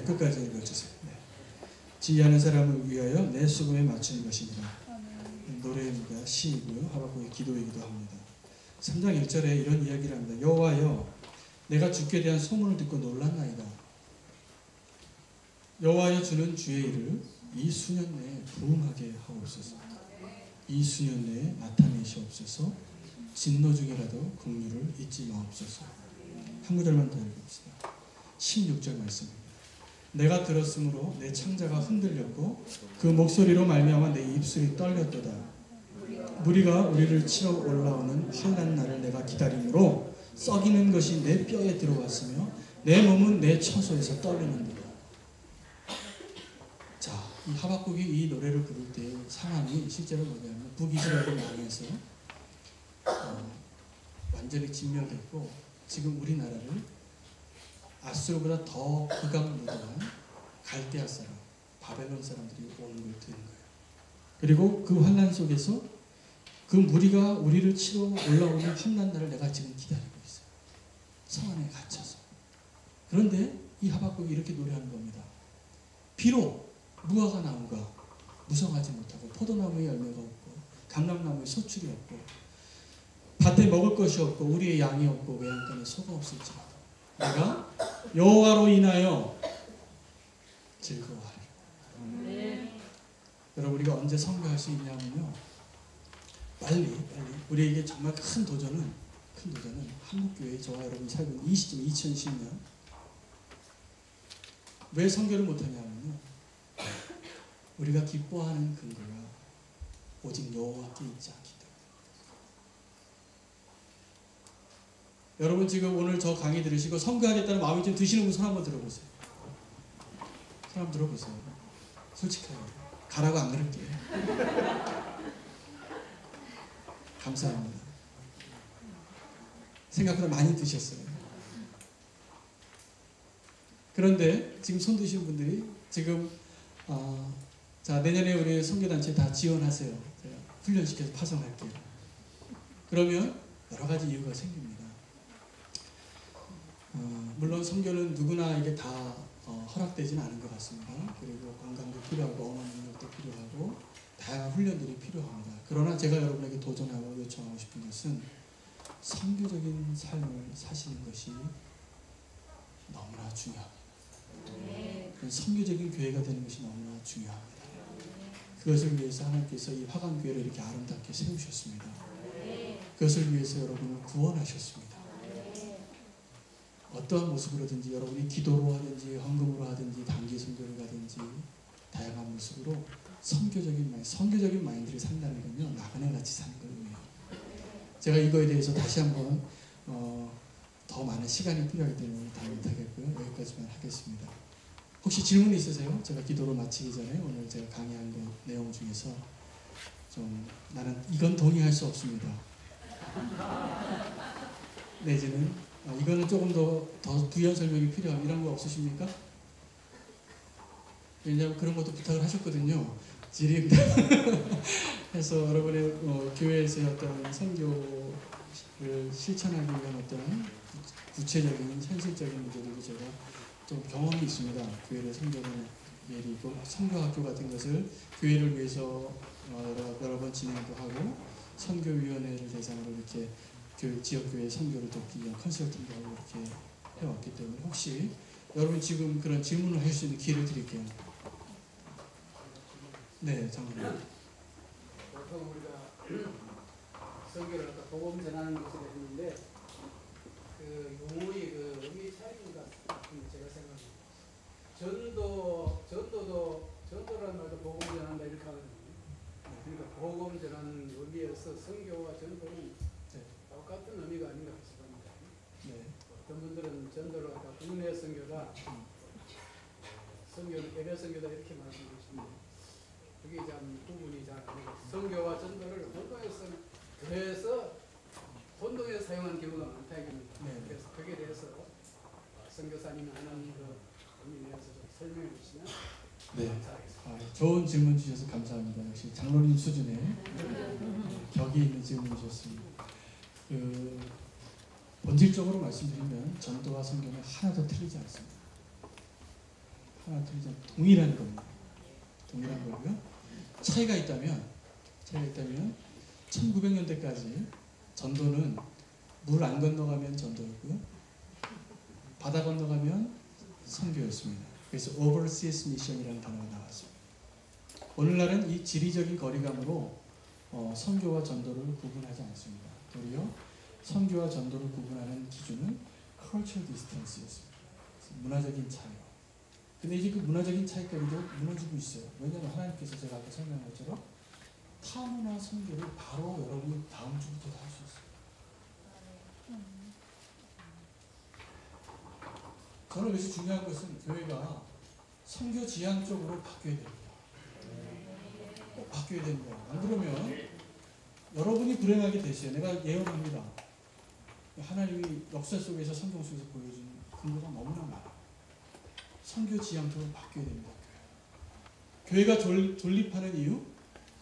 끝까지 읽어주세요. 네. 지휘하는 사람을 위하여 내 수금에 맞추는 것입니다. 노래입니다. 시이고요. 하박국의 기도이기도 합니다. 3장 1절에 이런 이야기를 합니다. 여호와여, 내가 주께 대한 소문을 듣고 놀랐나이다. 여호와여 주는 주의 일을 이 수년 내에 부응하게 하옵소서. 이 수년 내에 나타내시옵소서. 진노 중이라도 긍휼을 잊지 마옵소서. 한 구절만 더 읽읍시다. 16절 말씀입니다. 내가 들었으므로 내 창자가 흔들렸고 그 목소리로 말미암아 내 입술이 떨렸도다. 무리가 우리를 치러 올라오는 환난 날을 내가 기다림으로 썩이는 것이 내 뼈에 들어왔으며 내 몸은 내 처소에서 떨리는도다. 자, 이 하박국이 이 노래를 부를 때 상황이 실제로 뭐냐면 북이스라엘을 망해서 완전히 진멸됐고 지금 우리나라를 아수르보다 더 극악무도한 갈대아 사람, 바벨론 사람들이 오는 걸 듣는 거예요. 그리고 그 환난 속에서 그 무리가 우리를 치러 올라오는 환난 날을 내가 지금 기다리고 있어요. 성 안에 갇혀서. 그런데 이 하박국이 이렇게 노래하는 겁니다. 비록 무화과 나무가 무성하지 못하고 포도나무에 열매가 없고 감람나무에 소출이 없고 밭에 먹을 것이 없고 우리의 양이 없고 외양간에 소가 없을지라도 내가 여호와로 인하여 즐거워하리라. 여러분 우리가 언제 선교할 수 있냐면요. 빨리 우리에게 정말 큰 도전은 한국교회 저와 여러분이 살고 있는 이 시점 2010년 왜 선교를 못하냐면요. 우리가 기뻐하는 근거가 오직 여호와께 있지 않기 때문에. 여러분 지금 오늘 저 강의 들으시고 선교하겠다는 마음이 좀 드시는 분 손 한번 들어보세요. 손 한번 들어보세요. 솔직하게 가라고 안 그럴게요. 감사합니다. 생각보다 많이 드셨어요. 그런데 지금 손 드신 분들이 지금 자 내년에 우리 선교단체 다 지원하세요. 제가 훈련시켜서 파송할게요. 그러면 여러 가지 이유가 생깁니다. 물론 선교는 누구나에게 다 허락되지는 않은 것 같습니다. 그리고 건강도 필요하고 언어 능력도 필요하고 다양한 훈련들이 필요합니다. 그러나 제가 여러분에게 도전하고 요청하고 싶은 것은 선교적인 삶을 사시는 것이 너무나 중요합니다. 선교적인 교회가 되는 것이 너무나 중요합니다. 그것을 위해서 하나님께서 이 화강교회를 이렇게 아름답게 세우셨습니다. 그것을 위해서 여러분을 구원하셨습니다. 어떠한 모습으로든지 여러분이 기도로 하든지 헌금으로 하든지 단기 선교를 가든지 다양한 모습으로 선교적인 마인드를 산다는 건요 나그네 같이 사는 거예요. 제가 이거에 대해서 다시 한번 더 많은 시간이 필요하기 때문에 다 못하겠고요. 여기까지만 하겠습니다. 혹시 질문 있으세요? 제가 기도로 마치기 전에 오늘 제가 강의한 것 내용 중에서 좀 나는 이건 동의할 수 없습니다. 내지는 이거는 조금 더 부연 설명이 필요한 이런 거 없으십니까? 왜냐하면 그런 것도 부탁을 하셨거든요. 질의응답 해서 여러분의 교회에서의 어떤 선교를 실천하기 위한 어떤 구체적인 현실적인 문제들도 제가 좀 경험이 있습니다. 교회를 선교하는 예리고 선교학교 같은 것을 교회를 위해서 여러 번 진행도 하고 선교위원회를 대상으로 이렇게 지역교회 선교를 돕기 위한 컨설팅도 하고 이렇게 해왔기 때문에 혹시 여러분 지금 그런 질문을 할 수 있는 기회를 드릴게요. 네, 장로님. 보통 우리가 선교를 아까 복음 전하는 것을 했는데 그 용어의 그 의미 차이가 제가 생각합니다. 전도라는 말도 복음 전한다 이렇게 하거든요. 그러니까 복음 전하는 의미에서 선교와 전도는 똑같은 의미가 아닌가 싶습니다. 네. 어떤 분들은 전도를 갖다 국내 선교다, 예배 선교다 이렇게 말씀하시는데 그게 참 구분이 잘 안 되고 선교와 전도를 교회에서 혼동해서 사용하는 경우가 많다 이겁니다. 네. 그래서 거기에 대해서 선교사님이 하는 그 의미에 대해서 좀 설명해 주시면 네. 감사하겠습니다. 좋은 질문 주셔서 감사합니다. 역시 장로님 수준의 격이 있는 질문 주셨습니다. 본질적으로 말씀드리면 전도와 선교는 하나도 틀리지 않습니다. 하나 틀리지 않고 동일한 겁니다. 동일한 거고요. 차이가 있다면 1900년대까지 전도는 물 안 건너가면 전도였고요. 바다 건너가면 선교였습니다. 그래서 overseas mission이라는 단어가 나왔습니다. 오늘날은 이 지리적인 거리감으로 선교와 전도를 구분하지 않습니다. 도리어 선교와 전도를 구분하는 기준은 cultural distance였습니다. 문화적인 차이요. 근데 이제 그 문화적인 차이까지도 무너지고 있어요. 왜냐하면 하나님께서 제가 아까 설명한 것처럼 타문화 선교를 바로 여러분이 다음 주부터 할 수 있어요. 저는 여기서 중요한 것은 교회가 선교 지향적으로 바뀌어야 됩니다. 꼭 바뀌어야 됩니다. 안 그러면 여러분이 불행하게 되세요. 내가 예언합니다. 하나님이 역사 속에서 성경 속에서 보여준 근거가 너무나 많아요. 선교 지향적으로 바뀌어야 됩니다. 교회가 존립하는 이유,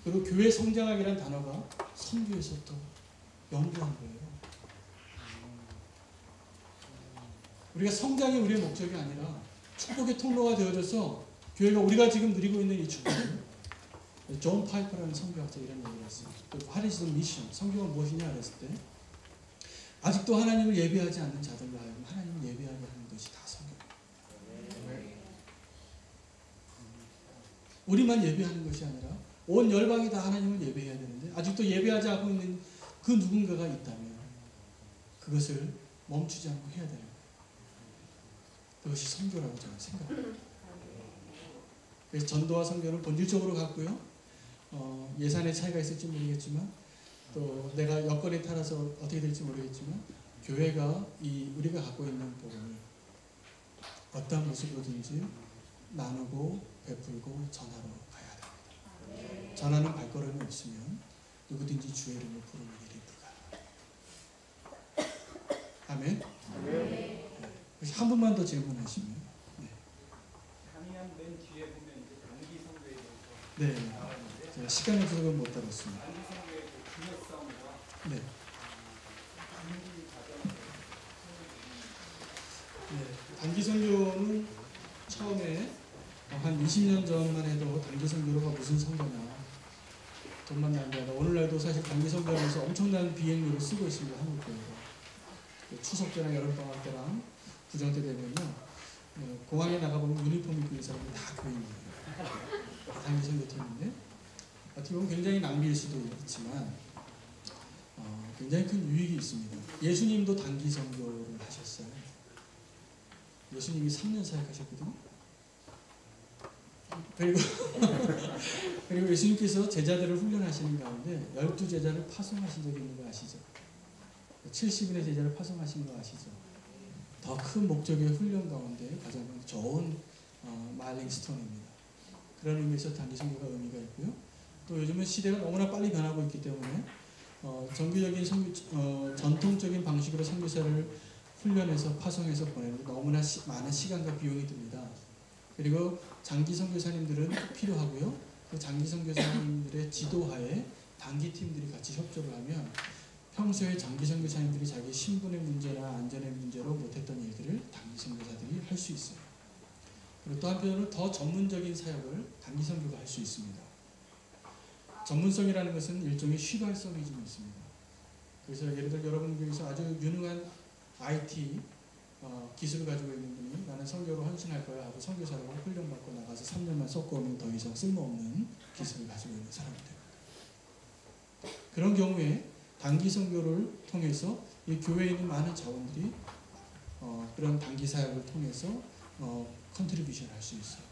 그리고 교회 성장학이라는 단어가 선교에서부터 연구한 거예요. 우리가 성장이 우리의 목적이 아니라 축복의 통로가 되어져서 교회가 우리가 지금 누리고 있는 이 축복을 존 파이퍼라는 선교학자 이런 얘기를 했어요. What is the mission? 성경은 무엇이냐 그랬을 때 아직도 하나님을 예배하지 않는 자들로 하여금 하나님을 예배하게 하는 것이 다 성경입니다. 우리만 예배하는 것이 아니라 온 열방이 다 하나님을 예배해야 되는데 아직도 예배하지 않고 있는 그 누군가가 있다면 그것을 멈추지 않고 해야 되는 거예요. 그것이 선교라고 저는 생각합니다. 그래서 전도와 선교는 본질적으로 같고요. 예산의 차이가 있을지 모르겠지만 또 내가 여건에 따라서 어떻게 될지 모르겠지만 교회가 우리가 갖고 있는 복음을 어떤 모습으로든지 나누고 베풀고 전하러 가야 됩니다. 전하는 발걸음이 없으면 누구든지 주의 이름을 부르는 일이 불가합니다. 아멘. 네. 한 분만 더 질문하시면. 네. 강의한 맨 뒤에 보면 이제 단기 선거에 대해서 네. 나왔는데 제가 시간의 부족은 못 다뤘습니다. 단기 선거의 그 중요성과 네. 준비 과정을 네. 단기 선교는 처음에 한 20년 전만 해도 단기 선교가 무슨 선교냐, 돈만 낭비하다. 오늘날도 사실 단기 선교하면서 엄청난 비행료를 쓰고 있습니다. 한국 교회가. 추석 때나 여름방학 때랑 구정 때 되면요, 공항에 나가보면 유니폼 입고 있는 사람들이 다 교인이에요. 단기 선교팀인데 어떻게 보면 굉장히 낭비일 수도 있지만 굉장히 큰 유익이 있습니다. 예수님도 단기 선교를 하셨어요. 예수님이 3년 사역하셨거든요. 그리고 예수님께서 제자들을 훈련하시는 가운데 12제자를 파송하신 적이 있는 거 아시죠? 70인의 제자를 파송하신 거 아시죠? 더 큰 목적의 훈련 가운데 가장 좋은 마일링 스톤입니다. 그런 의미에서 단기 선교가 의미가 있고요. 또 요즘은 시대가 너무나 빨리 변하고 있기 때문에 정규적인 전통적인 방식으로 선교사를 훈련해서 파송해서 보내는 데 너무나 많은 시간과 비용이 듭니다. 그리고 장기 선교사님들은 필요하고요. 그 장기 선교사님들의 지도하에 단기 팀들이 같이 협조를 하면 평소에 장기 선교사님들이 자기 신분의 문제나 안전의 문제로 못했던 일들을 단기 선교사들이 할 수 있어요. 그리고 또 한편으로 더 전문적인 사역을 단기 선교가 할 수 있습니다. 전문성이라는 것은 일종의 휘발성이 좀 있습니다. 그래서 예를 들어 여러분 중에서 아주 유능한 IT 기술을 가지고 있는 분이 나는 선교로 헌신할 거야 하고 선교사로 훈련받고 나가서 3년만 섞어 오면 더 이상 쓸모없는 기술을 가지고 있는 사람이 됩니다. 그런 경우에 단기 선교를 통해서 이 교회에 있는 많은 자원들이 그런 단기 사역을 통해서 컨트리뷰션을 할 수 있어요.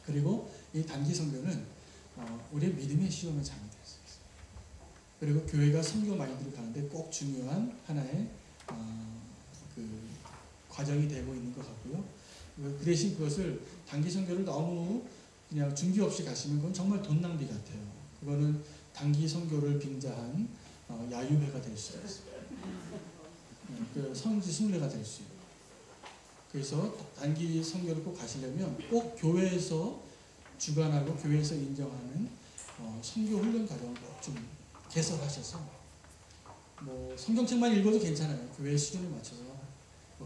그리고 이 단기 선교는 우리의 믿음의 시험을 장이 될 수 있어요. 그리고 교회가 선교 마인드를 가는데 꼭 중요한 하나의 그 과정이 되고 있는 것 같고요. 그 대신 그것을 단기 선교를 너무 그냥 준비 없이 가시면 그건 정말 돈 낭비 같아요. 그거는 단기 선교를 빙자한 야유회가 될 수가 있어요. 그 성지 순례가 될 수 있어요. 그래서 단기 선교를 꼭 가시려면 꼭 교회에서 주관하고 교회에서 인정하는 선교 훈련 과정을 꼭 좀 개설하셔서 뭐 성경책만 읽어도 괜찮아요. 교회 수준에 맞춰서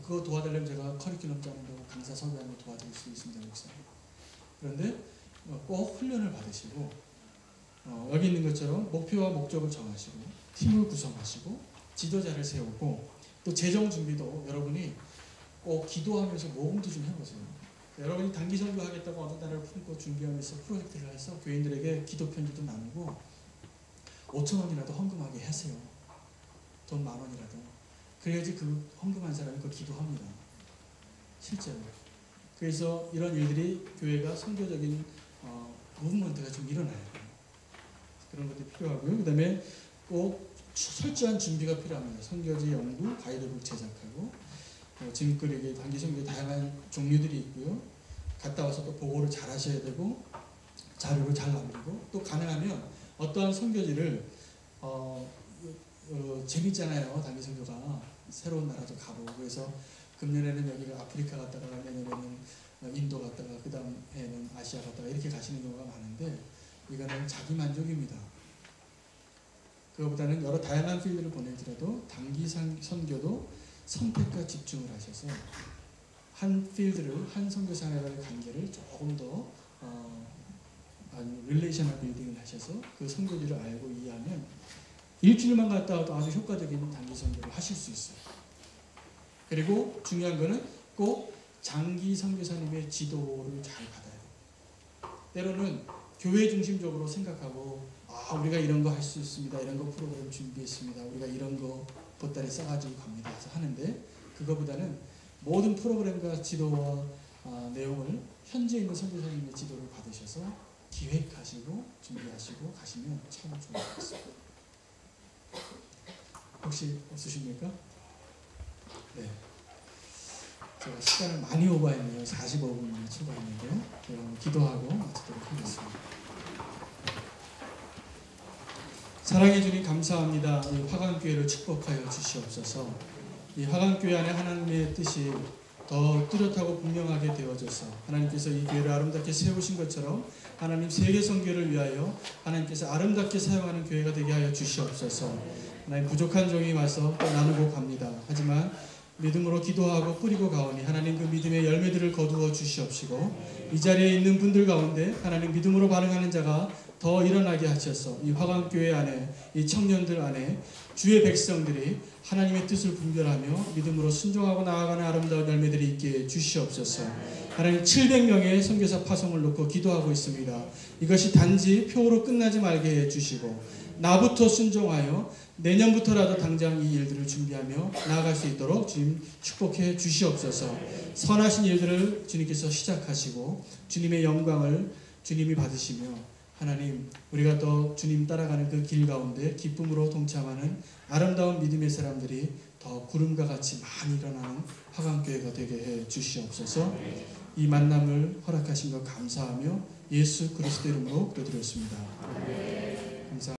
그거 도와달라면 제가 커리큘럼 짜는 거 강사 섭외하는 거 도와드릴 수 있습니다. 목사님. 그런데 꼭 훈련을 받으시고 여기 있는 것처럼 목표와 목적을 정하시고 팀을 구성하시고 지도자를 세우고 또 재정 준비도 여러분이 꼭 기도하면서 모금도 좀 해보세요. 여러분이 단기 선교 하겠다고 어느 나라를 품고 준비하면서 프로젝트를 해서 교인들에게 기도 편지도 나누고 5,000원이라도 헌금하게 하세요. 돈 10,000원이라도. 그래야지 그 헌금한 사람이 그걸 기도합니다. 실제로. 그래서 이런 일들이 교회가 선교적인 무브먼트가 좀 일어나야 돼요. 그런 것들이 필요하고요. 그 다음에 꼭 철저한 준비가 필요합니다. 선교지 연구, 가이드북 제작하고 지금까지 단기 선교 다양한 종류들이 있고요. 갔다 와서 또 보고를 잘 하셔야 되고 자료를 잘 남기고 또 가능하면 어떠한 선교지를 재밌잖아요. 단기 선교가 새로운 나라도 가보고 그래서 금년에는 여기가 아프리카 갔다가 내년에는 인도 갔다가 그 다음에는 아시아 갔다가 이렇게 가시는 경우가 많은데 이거는 자기 만족입니다. 그거보다는 여러 다양한 필드를 보내더라도 단기 선교도 선택과 집중을 하셔서 한 필드를 한 선교사와의 관계를 조금 더 릴레이셔널 빌딩을 하셔서 그 선교지를 알고 이해하면 일주일만 갔다 와도 아주 효과적인 단기 선교를 하실 수 있어요. 그리고 중요한 거는 꼭 장기 선교사님의 지도를 잘 받아야 돼요. 때로는 교회 중심적으로 생각하고 우리가 이런 거 할 수 있습니다. 이런 거 프로그램 준비했습니다. 우리가 이런 거 보따리 싸가지고 갑니다. 그래서 하는데 그거보다는 모든 프로그램과 지도와 내용을 현재 있는 선교사님의 지도를 받으셔서 기획하시고 준비하시고 가시면 참 좋을 것 같습니다. 혹시 없으십니까? 네. 제가 시간을 많이 오버했네요. 45분이나 초과했는데요. 기도하고 마치도록 하겠습니다. 사랑해 주님 감사합니다. 이 화강교회를 축복하여 주시옵소서. 이 화강교회 안에 하나님의 뜻이 더 뚜렷하고 분명하게 되어져서 하나님께서 이 교회를 아름답게 세우신 것처럼 하나님 세계 선교를 위하여 하나님께서 아름답게 사용하는 교회가 되게 하여 주시옵소서. 하나님 부족한 종이 와서 또 나누고 갑니다. 하지만 믿음으로 기도하고 뿌리고 가오니 하나님 그 믿음의 열매들을 거두어 주시옵시고 이 자리에 있는 분들 가운데 하나님 믿음으로 반응하는 자가 더 일어나게 하셔서 이 화강교회 안에 이 청년들 안에 주의 백성들이 하나님의 뜻을 분별하며 믿음으로 순종하고 나아가는 아름다운 열매들이 있게 주시옵소서. 하나님 700명의 선교사 파송을 놓고 기도하고 있습니다. 이것이 단지 표로 끝나지 말게 해주시고 나부터 순종하여 내년부터라도 당장 이 일들을 준비하며 나아갈 수 있도록 주님 축복해 주시옵소서. 선하신 일들을 주님께서 시작하시고 주님의 영광을 주님이 받으시며 하나님 우리가 또 주님 따라가는 그 길 가운데 기쁨으로 동참하는 아름다운 믿음의 사람들이 더 구름과 같이 많이 일어나는 화강교회가 되게 해 주시옵소서. 이 만남을 허락하신 것 감사하며 예수 그리스도 이름으로 기도드렸습니다.